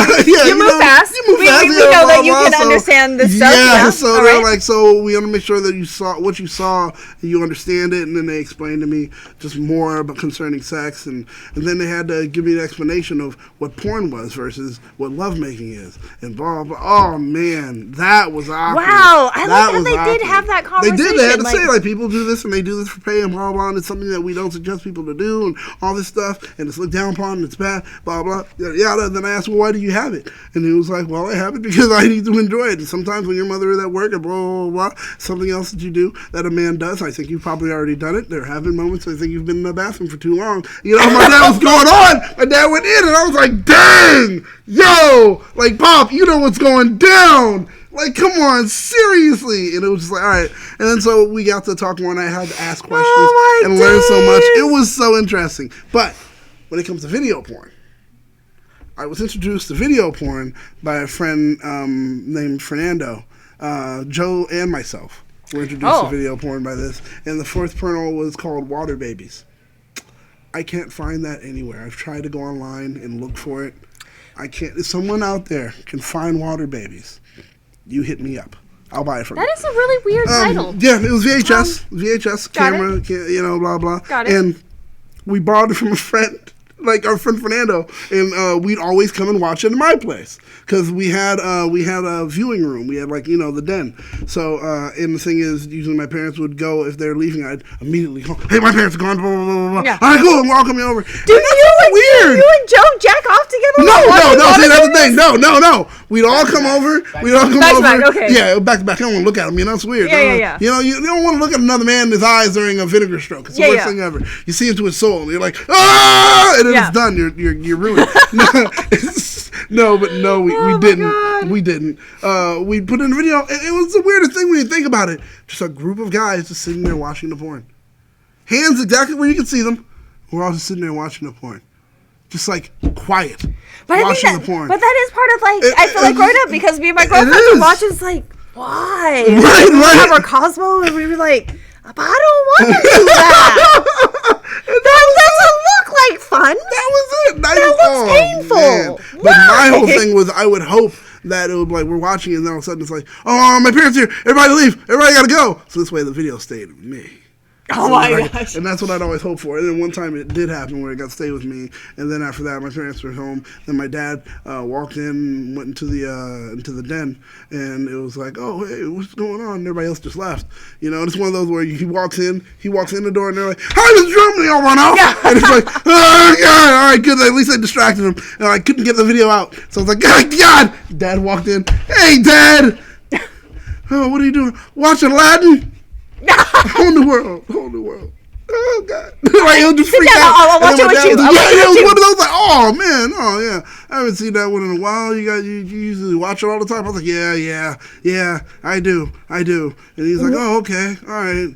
move fast. We know that you can understand this stuff. Yeah, so they're like, so we want to make sure that you saw what you saw, and you understand it. And then they explained to me just more about concerning sex, and then they had to give me an explanation of what porn was versus what lovemaking is, and blah, blah. Oh, man, that was awkward. Wow, I like how they did have that conversation. They did. They had to say, like, people do this, and they do this for pay, and blah, blah, and it's something that we don't suggest people to do, and all this stuff, and it's looked down upon, and it's bad, blah, blah, yada, yada. Then I asked, well, why do you have it? And he was like, well, I have it because I need to enjoy it. And sometimes when your mother is at work and blah, blah, blah, something else that you do that a man does, I think you've probably already done it. There have been moments I think you've been in the bathroom for too long. My dad was going on. My dad went in, and I was like, dang, yo, like, Pop, you know what's going down. Like, come on, seriously. And it was just like, all right. And then so we got to talk more, and I had to ask questions and learn so much. It was so interesting. But when it comes to video porn, I was introduced to video porn by a friend named Fernando. Joe and myself were introduced to video porn by this. And the fourth porno was called Water Babies. I can't find that anywhere. I've tried to go online and look for it. I can't. If someone out there can find Water Babies, you hit me up. I'll buy it from you. That is a really weird title. Yeah, it was VHS. VHS camera, blah, blah. Got it. And we borrowed it from a friend, like our friend Fernando, and we'd always come and watch it in my place because we had a viewing room. We had the den. So and the thing is, usually my parents would go if they're leaving. I'd immediately call, hey, my parents are gone. Blah blah blah blah. Yeah. All right, cool. I'm all coming over. Dude, you and Joe jack off together? No. See, that's the thing. No. We'd all come over. Back to back, okay. Yeah, back to back. I don't want to look at them. It's weird. Yeah. You don't want to look at another man in his eyes during a vinegar stroke. It's the worst thing ever. You see into his soul, and you're like, ah, and then it's done. You're ruined. We didn't. God. We didn't. We put in a video, and it was the weirdest thing when you think about it. Just a group of guys just sitting there watching the porn. Hands exactly where you can see them. We're all just sitting there watching the porn. just like quiet, But watching I think the porn. But that is part of like I feel like growing up because me and my girlfriend would watch it. It's like why? Right. We would have our Cosmo and we'd be like, but I don't want to do that. That doesn't look like fun. That was it. That looks painful. Man. But my whole thing was I would hope that it would like we're watching it and then all of a sudden it's like, oh, my parents here, everybody leave, everybody gotta go. So this way the video stayed with me. Oh my gosh. And that's what I'd always hope for. And then one time it did happen where it got to stay with me. And then after that, my parents were home. Then my dad walked in, went into the den, and it was like, oh, hey, what's going on? And everybody else just left. You know, it's one of those where he walks in the door, and they're like, hi, Mr. Germany, I'll run out. Yeah. And it's like, oh, God, all right, good. At least I distracted him. And I couldn't get the video out. So I was like, God. Dad walked in. Hey, Dad. Oh, what are you doing? Watch Aladdin? Whole new world. Oh God! Like he'll just freak out. I'll watch it with you. It was one of those like, oh man, oh yeah, I haven't seen that one in a while. You usually watch it all the time. I was like, yeah, I do. And he's like, oh okay, all right.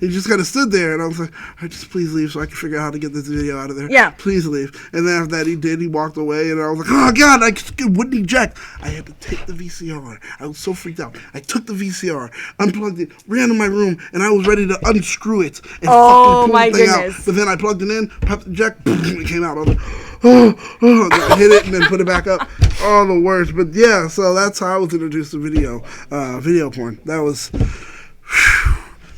He just kind of stood there, and I was like, all right, just please leave so I can figure out how to get this video out of there. Yeah. Please leave. And then after that, he did. He walked away, and I was like, oh, God, I wouldn't eject. I had to take the VCR. I was so freaked out. I took the VCR, unplugged it, ran to my room, and I was ready to unscrew it and fucking pull the thing out. But then I plugged it in, popped the eject, it came out. I was like, oh, I hit it and then put it back up. Oh, the worst. But, yeah, so that's how I was introduced to video porn. That was...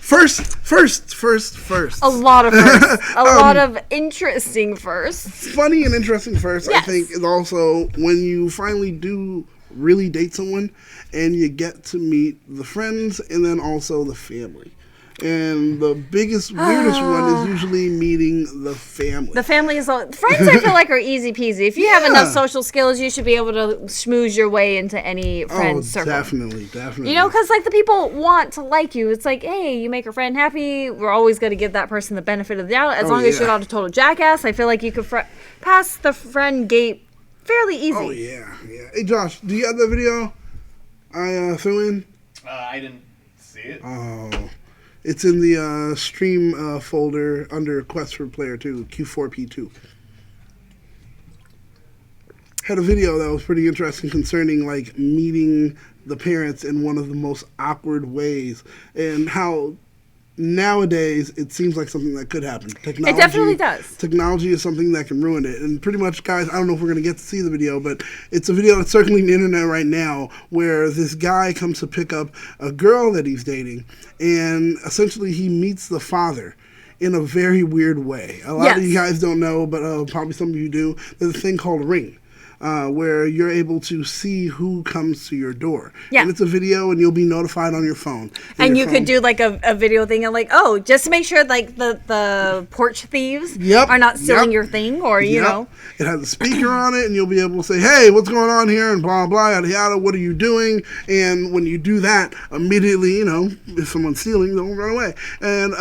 First. A lot of firsts. A lot of interesting firsts. Funny and interesting first, yes. I think, is also when you finally do really date someone and you get to meet the friends and then also the family. And the biggest, weirdest one is usually meeting the family. The family is all... Friends, I feel like, are easy peasy. If you have enough social skills, you should be able to schmooze your way into any friend circle. Definitely. You know, because, like, the people want to like you. It's like, hey, you make a friend happy. We're always going to give that person the benefit of the doubt. As long as you're not a total jackass, I feel like you could pass the friend gate fairly easy. Oh, yeah. Hey, Josh, do you have the video I threw in? I didn't see it. Oh... It's in the stream folder under Quest for Player 2, Q4P2. Had a video that was pretty interesting concerning like meeting the parents in one of the most awkward ways and how nowadays it seems like something that could happen. Technology, it definitely does. Technology is something that can ruin it. And pretty much, guys, I don't know if we're going to get to see the video, but it's a video that's circling the internet right now where this guy comes to pick up a girl that he's dating, and essentially he meets the father in a very weird way. A lot of you guys don't know, but probably some of you do. There's a thing called Ring. Where you're able to see who comes to your door. Yeah. And it's a video, and you'll be notified on your phone. And you could do like a video thing and like, oh, just to make sure like the porch thieves are not stealing your thing, or you know. It has a speaker on it, and you'll be able to say, hey, what's going on here, and blah, blah, yada, yada, what are you doing? And when you do that, immediately, you know, if someone's stealing, don't run away. And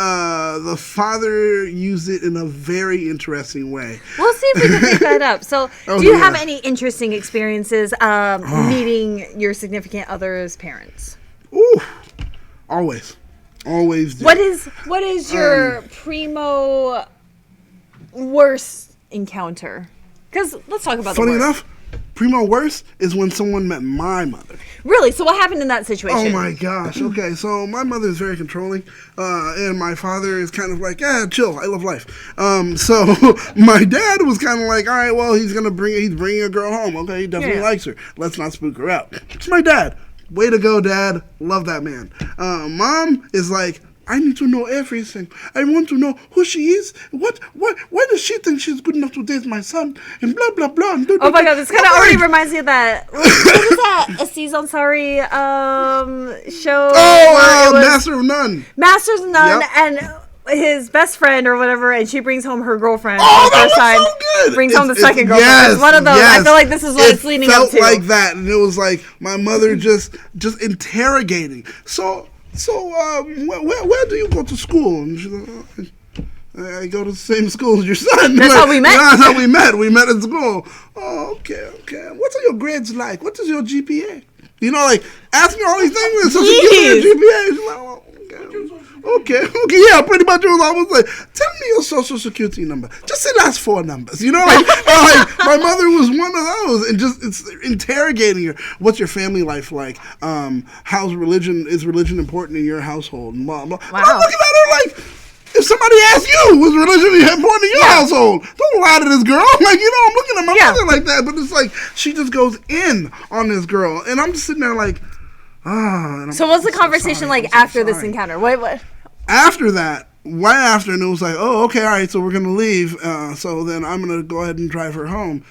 the father used it in a very interesting way. We'll see if we can pick that up. So do you have any interesting experiences meeting your significant other's parents? Ooh, always do. What is your primo worst encounter? Because let's talk about funny the worst. Enough, primo worst is when someone met my mother. Really? So what happened in that situation? Oh my gosh. Okay, so my mother is very controlling, and my father is kind of like, chill, I love life. So my dad was kind of like, all right, well, he's bringing a girl home. Okay, he definitely likes her. Let's not spook her out. It's my dad. Way to go, Dad. Love that man. Mom is like, I need to know everything. I want to know who she is. Why does she think she's good enough to date my son? And blah, blah, blah. And oh my God, this kind of already reminds me of that. What was that? Aziz Ansari show? Oh, Master of None. Masters of None, and his best friend or whatever, and she brings home her girlfriend. Oh, that was so good. Brings home the second girlfriend. Yes, it's one of those. Yes. I feel like this is what it's leading up to. It felt like that, and it was like my mother just interrogating. So where do you go to school? And she's like, I go to the same school as your son. That's how we met. That's how we met. We met at school. Oh, okay. What are your grades like? What is your GPA? You know, like, ask me all these things and social security and GPA. She's like, oh, okay, yeah, pretty much it was almost like, tell me your social security number. Just say last 4 numbers, you know? Like, my mother was one of those, and just it's interrogating her. What's your family life like? How's religion? Is religion important in your household? And blah, blah. Wow. And I'm looking at her like, if somebody asks you, was religion important in your household? Don't lie to this girl. Like, you know, I'm looking at my mother like that, but it's like, she just goes in on this girl, and I'm just sitting there like, so what's the conversation like after this encounter? What? After that, right after, and it was like, oh, okay, all right, so we're going to leave. So then I'm going to go ahead and drive her home.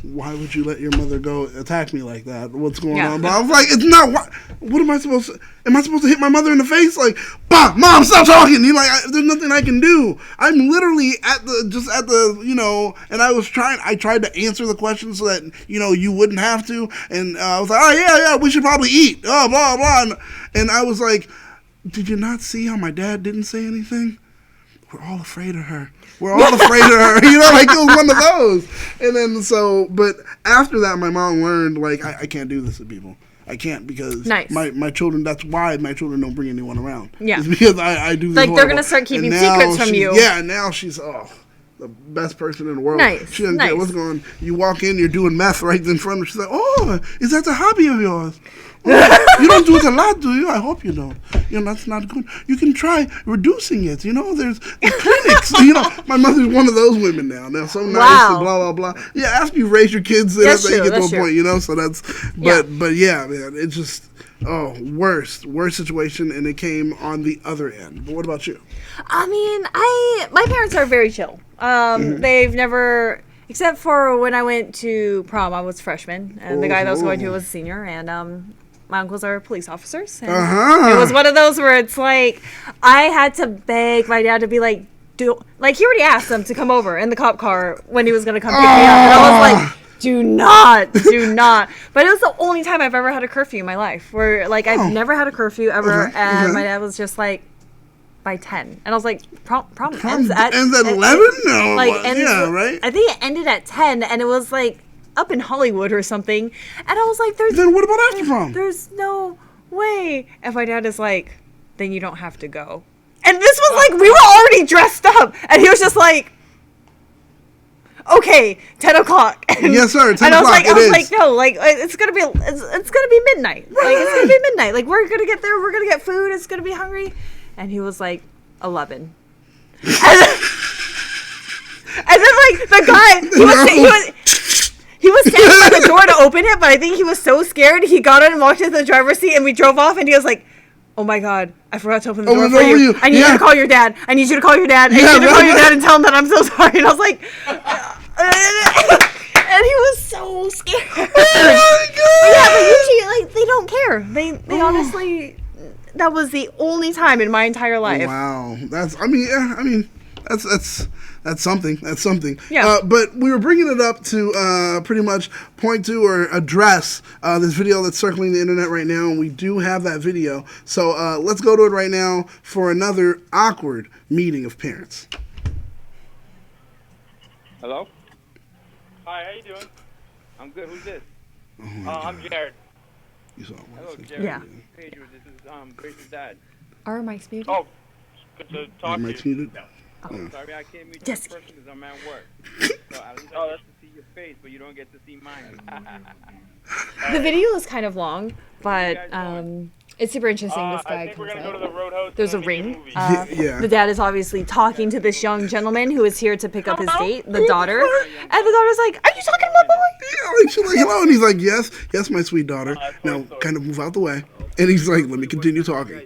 Why would you let your mother go attack me like that? What's going on? But I was like, it's not, what am I supposed to, am I supposed to hit my mother in the face? Like, bah, Mom, stop talking. You're like, there's nothing I can do. I'm literally at the, you know, and I tried to answer the question so that, you know, you wouldn't have to. And I was like, oh, yeah, we should probably eat. Oh, blah, blah. And I was like, did you not see how my dad didn't say anything? We're all afraid of her. We're all afraid of her. You know, like, it was one of those. And then but after that, my mom learned, like, I can't do this to people. I can't because my children, that's why my children don't bring anyone around. Yeah. It's because I do this like, horrible. they're going to start keeping secrets from you. Yeah, and now she's, the best person in the world. She doesn't care what's going on. You walk in, you're doing meth right in front of her. She's like, oh, is that a hobby of yours? You don't do it a lot, do you? I hope you don't. You know, that's not good. You can try reducing it. You know, there's clinics. You know, my mother's one of those women now. Now, so nice and blah, blah, blah. Yeah, after you raise your kids, that's how you get to a point, you know? So that's, but yeah, man, it's just, worst situation, and it came on the other end. But what about you? I mean, my parents are very chill. They've never, except for when I went to prom, I was a freshman, and the guy that I was going to was a senior, and my uncles are police officers. And it was one of those where it's like, I had to beg my dad to be like, he already asked them to come over in the cop car when he was going to come pick me up. And I was like, do not. But it was the only time I've ever had a curfew in my life where, like, I've never had a curfew ever. And my dad was just like, by 10. And I was like, prom ends at 11? No. Right? I think it ended at 10, and it was like up in Hollywood or something. And I was like, then what about after prom? There's no way. And my dad is like, then you don't have to go. And this was like, we were already dressed up. And he was just like, okay, 10 o'clock. And, yes, sir, 10 and o'clock. I was like, no, like, it's gonna be midnight. Right. Like, it's gonna be midnight. Like, we're gonna get there, we're gonna get food, it's gonna be hungry. And he was like, 11. And then like, the guy, he was standing by the door to open it, but I think he was so scared, he got on and walked into the driver's seat, and we drove off, and he was like, oh my God, I forgot to open the door for you. I need you to call your dad. I need you to call your dad. I need you to call your dad and tell him that I'm so sorry. And I was like, and he was so scared. Oh my God. Yeah, but usually, like, they don't care. They honestly, that was the only time in my entire life. Wow. That's something. That's something. Yeah. But we were bringing it up to pretty much point to or address this video that's circling the internet right now, and we do have that video. So let's go to it right now for another awkward meeting of parents. Hello? Hi, how you doing? I'm good. Who's this? I'm Jared. You saw Hello, Jared. Yeah. Hey, this is Grace's dad. Are Mike's muted? Oh, good to talk to you. Muted? No. Oh. Sorry, I can't meet you in person because I'm at work. So at least I get to see your face, but you don't get to see mine. The video is kind of long, but it's super interesting. This guy I think we're comes gonna go to out. the Roadhouse. There's a and then ring. movie. Yeah. The dad is obviously talking to this young gentleman who is here to pick up his date, the daughter. And the daughter's like, are you talking to my boy? Yeah, like, she's like, hello. And he's like, yes, my sweet daughter. Now, kind of move out the way. And he's like, let me continue talking.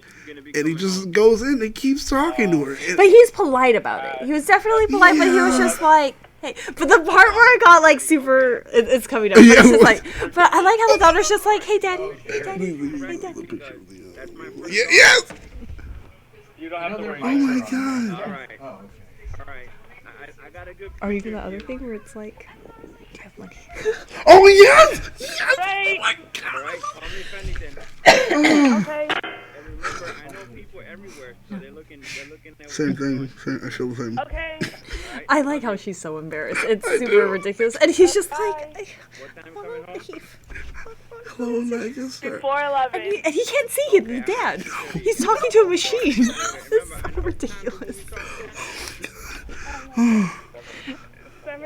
And he just goes in and keeps talking to her. But he's polite about it. He was definitely polite, but he was just like, hey. But the part where it got like super, it's coming up. But it's just like, but I like how the daughter's just like, hey daddy, hey daddy, hey daddy. Yes. You don't have to worry. Oh my God. All right. All right. I got a good. Or even the other thing where it's like, do you have money? Oh yes. Yes. Right. Oh my God. All right. Call me if anything. Okay. remember, I know people everywhere, so they're looking at Same thing. I feel the same. Okay. I like how she's so embarrassed. It's super ridiculous. And he's just like, What time coming home? Hello, Megan, sir. Before 11. and he can't see the dad. He's talking to a machine. It's so ridiculous.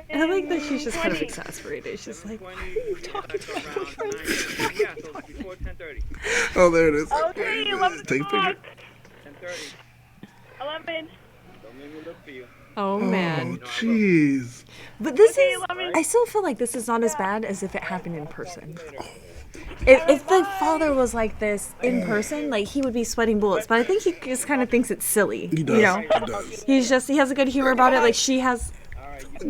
And I like that she's just kind of exasperated. She's like, why are you talking to my boyfriend? Yeah, so before 10:30. Oh, there it is. Okay, 11 Take a picture. 10:30. 11. Don't make me look for you. Oh, man. Oh, jeez. But this Okay, is, let me- I still feel like this is not as bad as if it happened in person. If the father was like this in person, like, he would be sweating bullets. But I think he just kind of thinks it's silly. He does. You know? He does. He has a good humor about it. Like, she has...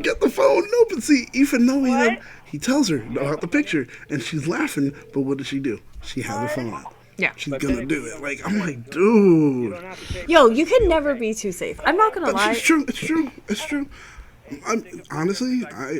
Get the phone. No, but see, even knowing that, he tells her about the picture, and she's laughing. But what does she do? She has her phone out. Yeah. She's gonna do it. Like, I'm like, dude. Yo, you can never be too safe. I'm not gonna lie. It's true. It's true. It's true. Honestly, I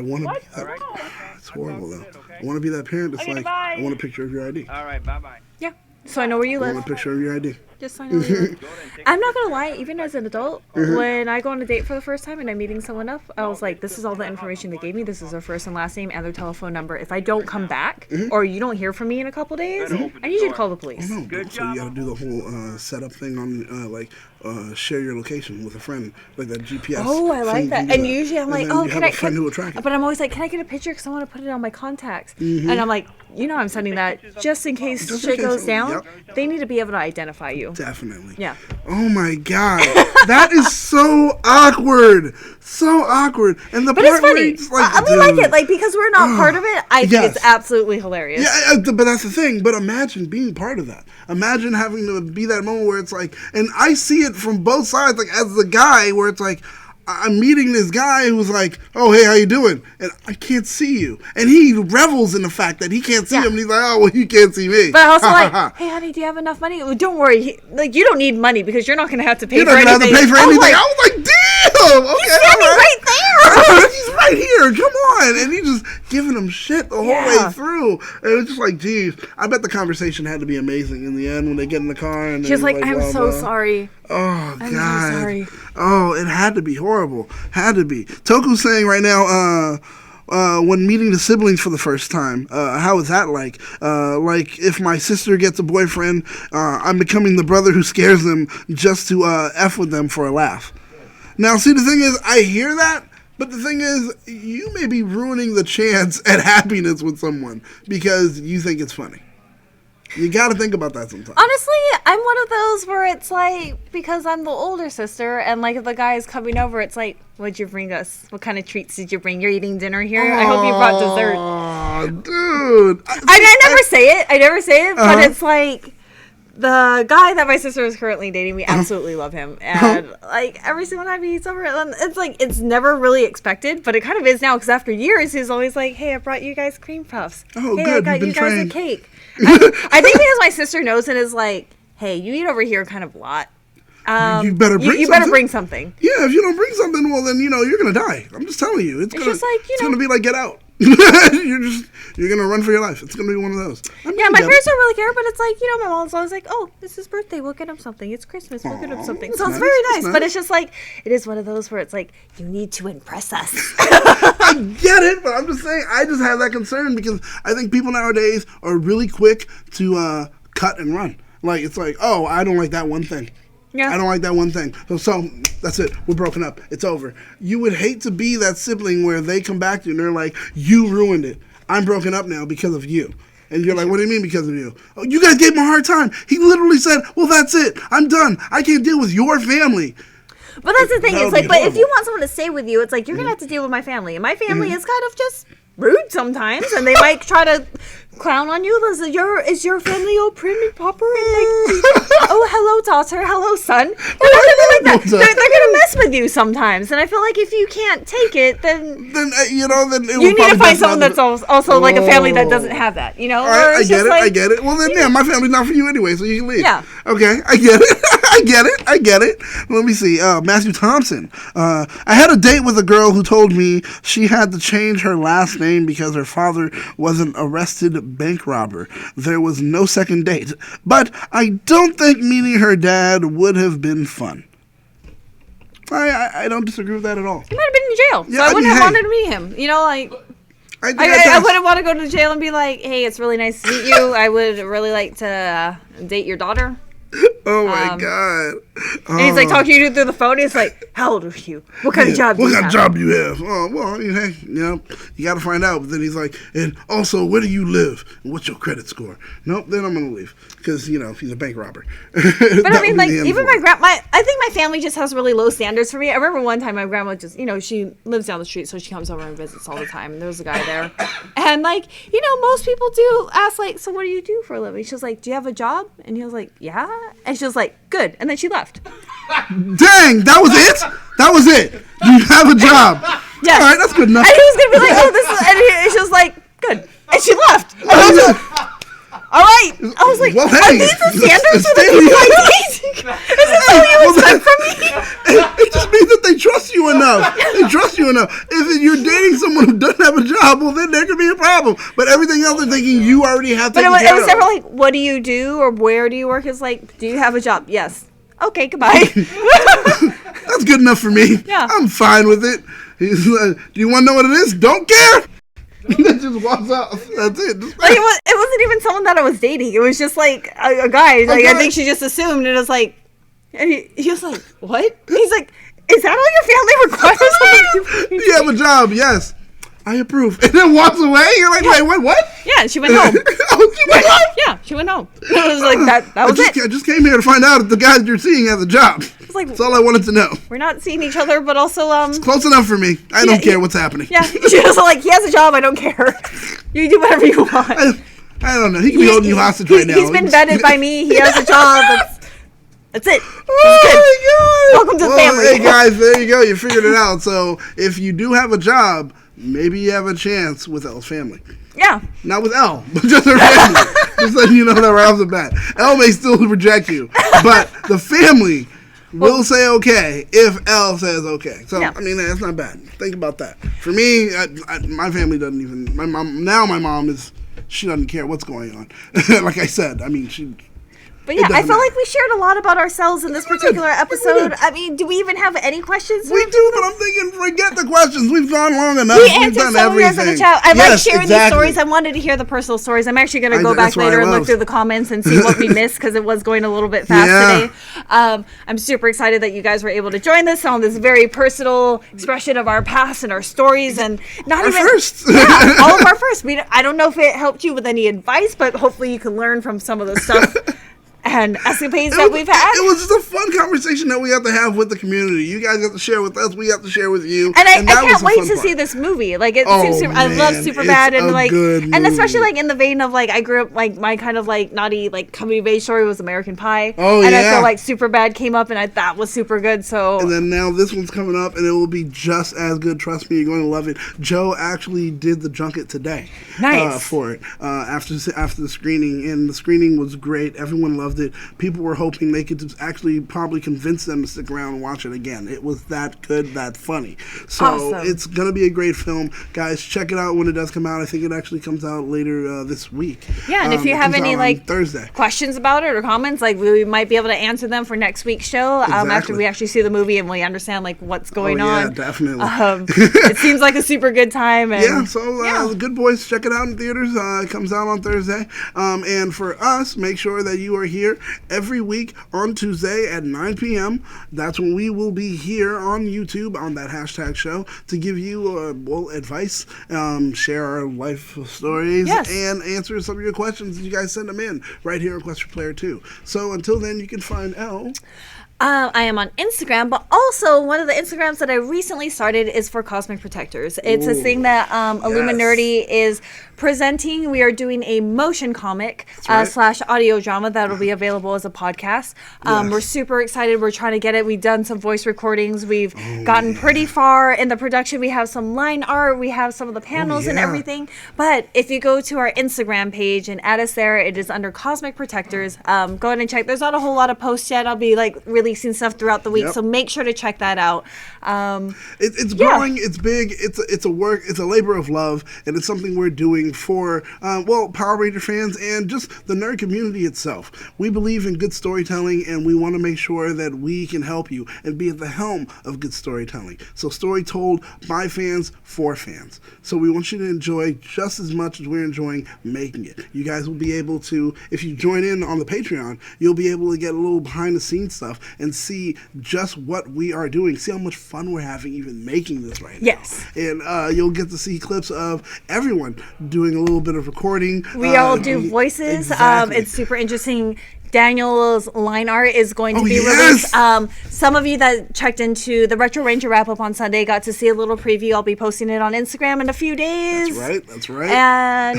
want to be that. It's horrible though. I want to be that parent that's Okay, like, bye. I want a picture of your ID. All right, bye-bye. Yeah. So I know where you I live. want a picture of your ID. Just so I know where you live. I'm not gonna lie, even as an adult, when I go on a date for the first time and I'm meeting someone up, I was like, this is all the information they gave me. This is their first and last name and their telephone number. If I don't come back or you don't hear from me in a couple days, I need you to call the police. No, but also you gotta do the whole setup thing on share your location with a friend, like that GPS. Oh, I like thing that. you do And usually I'm like, then oh, you can have I? a friend who will track it. But I'm always like, can I get a picture? Because I want to put it on my contacts. And I'm like, you know, I'm sending that just in case Just in shit case goes something- down. yep. They need to be able to identify you. Definitely. Yeah. Oh my god, that is so awkward, so awkward. And the But part it's where funny. it's like, We like dude. it, like because we're not part of it. I think yes. it's absolutely hilarious. Yeah, but that's the thing. But imagine being part of that. Imagine having to be that moment where it's like, and I see it from both sides. Like as the guy, where it's like, I'm meeting this guy who's like, oh hey, how you doing? And I can't see you, and he revels in the fact that he can't see Yeah. him. And he's like, oh well, you can't see me. But also like, hey honey, do you have enough money? Well, don't worry, like you don't need money because you're not going to have to pay You're for not gonna have anything. to pay for I was anything. like, I was like, damn. Okay, he's standing all right there. He's right here. Come on. And he just giving him shit the whole Yeah. way through. And it was just like, geez. I bet the conversation had to be amazing in the end when they get in the car. And She's they're like, I'm blah, so blah. sorry. Oh, I'm God. so sorry. Oh, it had to be horrible. Had to be. Toku's saying right now, when meeting the siblings for the first time, how is that like? Like, if my sister gets a boyfriend, I'm becoming the brother who scares them just to F with them for a laugh. Now, see, the thing is, I hear that, but the thing is, you may be ruining the chance at happiness with someone because you think it's funny. You got to think about that sometimes. Honestly, I'm one of those where it's like, because I'm the older sister, and like if the guy is coming over, it's like, what'd you bring us? What kind of treats did you bring? You're eating dinner here? I hope you brought dessert. Oh, dude. I never say it, but it's like, the guy that my sister is currently dating, we absolutely love him. And like every single time he eats over, and it's like, it's never really expected, but it kind of is now, because after years, he's always like, hey, I brought you guys cream puffs. Oh, hey, good. I got You've been you guys trained. a cake. I think because my sister knows it is like, hey, you eat over here kind of a lot. You better bring you something. better bring something. Yeah, if you don't bring something, well, then, you know, you're going to die. I'm just telling you. It's just like, you it's know- going to be like Get Out. You're going to run for your life. It's going to be one of those. Yeah, my parents don't really care, but it's like, you know, my mom's always like, oh, it's his birthday, we'll get him something. It's Christmas, we'll get him Aw, something. that's So it's nice, very that's nice, but nice. it's just like, it is one of those where it's like, you need to impress us. I get it, but I'm just saying, I just have that concern because I think people nowadays are really quick to cut and run. Like, it's like, oh, I don't like that one thing. Yeah. I don't like that one thing. So that's it. We're broken up. It's over. You would hate to be that sibling where they come back to you and they're like, you ruined it. I'm broken up now because of you. And you're like, what do you mean because of you? Oh, you guys gave him a hard time. He literally said, well, that's it. I'm done. I can't deal with your family. But that's the thing, That it's would like, be but if horrible. you want someone to stay with you, it's like, you're going to have to deal with my family. And my family is kind of just rude sometimes, and they might try to clown on you. Is your family all prim and proper? And like, oh, hello, daughter. Hello, son. They're not going to be like that. They're going to mess with you sometimes. And I feel like if you can't take it, then Then, you know, then it you would need to probably find best not someone to- that's also like a family that doesn't have that, you know? All right, Or I it's get just it. like, I get it. Well, then, yeah, my family's not for you anyway, so you can leave. Yeah. Okay, I get it. I get it. Let me see. Matthew Thompson. I had a date with a girl who told me she had to change her last name because her father was an arrested bank robber. There was no second date. But I don't think meeting her dad would have been fun. I don't disagree with that at all. He might have been in jail, Yeah, so I wouldn't have hey. wanted to meet him. You know, like... I I wouldn't want to go to jail and be like, hey, it's really nice to meet you. I would really like to date your daughter. Oh my God. And he's like talking to you through the phone. He's like, how old are you? What kind of job do you have? What kind of job you have? Oh, well, hey, you got to find out. But then he's like, and also, where do you live? And what's your credit score? Nope, then I'm going to leave. Because, he's a bank robber. But I mean, like, even my grandma, I think my family just has really low standards for me. I remember one time my grandma just, she lives down the street, so she comes over and visits all the time. And there was a guy there. And, like, most people do ask, like, so what do you do for a living? She was like, do you have a job? And he was like, yeah. And she was like, good. And then she left. Dang, that was it? That was it. You have a job. Yeah. All right, that's good enough. And he was going to be like, oh, this is, and she was like, good. And she left. And I was like, all right. I was like, well, are hey, these the standards for the people I date? Is this all you expect from me? It just means that they trust you enough. They trust you enough. If you're dating someone who doesn't have a job, well, then there could be a problem. But everything else, they're thinking you already have to. But it was never like, what do you do or where do you work? It's like, do you have a job? Yes. Okay, goodbye. That's good enough for me. Yeah. I'm fine with it. He's like, do you want to know what it is? Don't care. Just walks out. That's it. Like it wasn't even someone that I was dating. It was just like a guy. Like I think she just assumed, and it was like, and he was like, what? And he's like, is that all your family requires? Do you have a job? Yes. I approve. And then walks away. You're like, wait, what? Yeah, she went home. Oh, she went home? Yeah, she went home. It was like that was it. I just came here to find out if the guy that you're seeing has a job. It's like, that's all I wanted to know. We're not seeing each other, but also It's close enough for me. I don't care what's happening. Yeah, she was like, he has a job. I don't care. You do whatever you want. I don't know. He can be holding you hostage right now. He's been vetted by me. He has a job. That's it. Oh my God. Welcome to the family. Hey guys, there you go. You figured it out. So if you do have a job, maybe you have a chance with Elle's family. Yeah. Not with Elle, but just her family. Just letting you know that right off the bat. Elle may still reject you, but the family will say okay if Elle says okay. So, yeah. I mean, that's not bad. Think about that. For me, my family doesn't even, my mom she doesn't care what's going on. Like I said, I mean, But yeah, I felt like we shared a lot about ourselves in this particular episode. I mean, do we even have any questions? We do, but I'm thinking, forget the questions. We've gone long enough. We answered some of yours in the chat. I like sharing these exactly. stories. I wanted to hear the personal stories. I'm actually going to go back later and look through the comments and see what we missed because it was going a little bit fast today. I'm super excited that you guys were able to join us on this very personal expression of our past and our stories and not our even first. Yeah, all of our first. I don't know if it helped you with any advice, but hopefully you can learn from some of the stuff and escapades that we've had. It was just a fun conversation that we have to have with the community. You guys have to share with us. We have to share with you. And I can't wait to see this movie. Like it seems I love Superbad and like and especially like in the vein of like I grew up like my kind of like naughty like coming of age story was American Pie. Oh and yeah. I feel like Superbad came up and I thought was super good. So and then now this one's coming up and it will be just as good. Trust me, you're going to love it. Joe actually did the junket today. Nice. For it after the screening, and the screening was great. Everyone loved it. People were hoping they could actually probably convince them to stick around and watch it again. It was that good, that funny. So awesome. It's going to be a great film. Guys, check it out when it does come out. I think it actually comes out later this week. Yeah, and if you have any like Thursday questions about it or comments, like we might be able to answer them for next week's show after we actually see the movie and we understand like what's going on. Yeah, definitely. It seems like a super good time. And, yeah, so The Good Boys, check it out in theaters. It comes out on Thursday. And for us, make sure that you are here every week on Tuesday at 9 p.m. That's when we will be here on YouTube on that hashtag show to give you advice, share our life stories, and answer some of your questions. You guys send them in right here on Quest for Player 2. So until then, you can find Elle I am on Instagram, but also one of the Instagrams that I recently started is for Cosmic Protectors. It's a thing that Illuminati is presenting. We are doing a motion comic / audio drama that will be available as a podcast. We're super excited. We're trying to get it. We've done some voice recordings. We've gotten pretty far in the production. We have some line art. We have some of the panels and everything. But if you go to our Instagram page and add us there, it is under Cosmic Protectors. Go ahead and check. There's not a whole lot of posts yet. I'll be releasing stuff throughout the week, so make sure to check that out. It's growing. It's big. It's a work. It's a labor of love, and it's something we're doing for Power Ranger fans and just the nerd community itself. We believe in good storytelling, and we want to make sure that we can help you and be at the helm of good storytelling. So story told by fans for fans. So we want you to enjoy just as much as we're enjoying making it. You guys will be able to, if you join in on the Patreon, you'll be able to get a little behind the scenes stuff and see just what we are doing. See how much fun we're having even making this right now. Yes. And you'll get to see clips of everyone doing a little bit of recording. We all do voices. Exactly. It's super interesting. Daniel's line art is going to be released. Some of you that checked into the Retro Ranger wrap-up on Sunday got to see a little preview. I'll be posting it on Instagram in a few days. That's right. And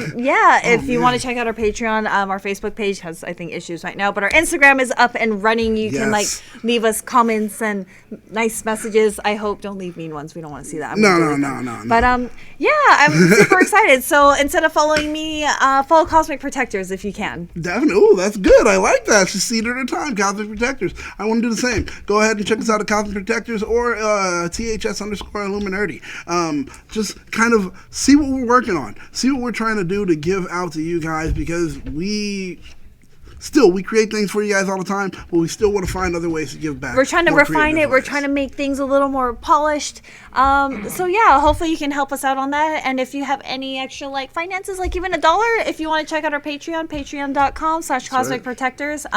if you want to check out our Patreon, our Facebook page has, I think, issues right now, but our Instagram is up and running. You can leave us comments and nice messages. I hope. Don't leave mean ones. We don't want to see that. No. But I'm super excited. So instead of following me, follow Cosmic Protectors if you can. Definitely. Oh, that's good. I like that. Just see it at a time. Cosmic Protectors. I want to do the same. Go ahead and check us out at Cosmic Protectors or THS_Illuminati. Just kind of see what we're working on. See what we're trying to do to give out to you guys, because we create things for you guys all the time, but we still want to find other ways to give back. We're trying to refine it. We're trying to make things a little more polished. Hopefully you can help us out on that. And if you have any extra finances, even $1, if you want to check out our Patreon, patreon.com/Cosmic Protectors,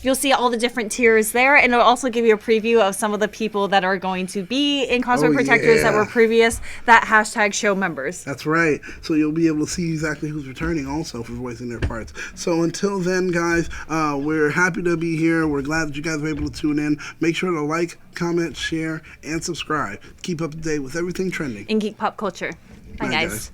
you'll see all the different tiers there. And it'll also give you a preview of some of the people that are going to be in Cosmic Protectors that were previous, that #show members. That's right. So you'll be able to see exactly who's returning also for voicing their parts. So until then, guys, we're happy to be here. We're glad that you guys were able to tune in. Make sure to like, comment, share, and subscribe. Keep up to date with everything trending in geek pop culture. Bye, guys.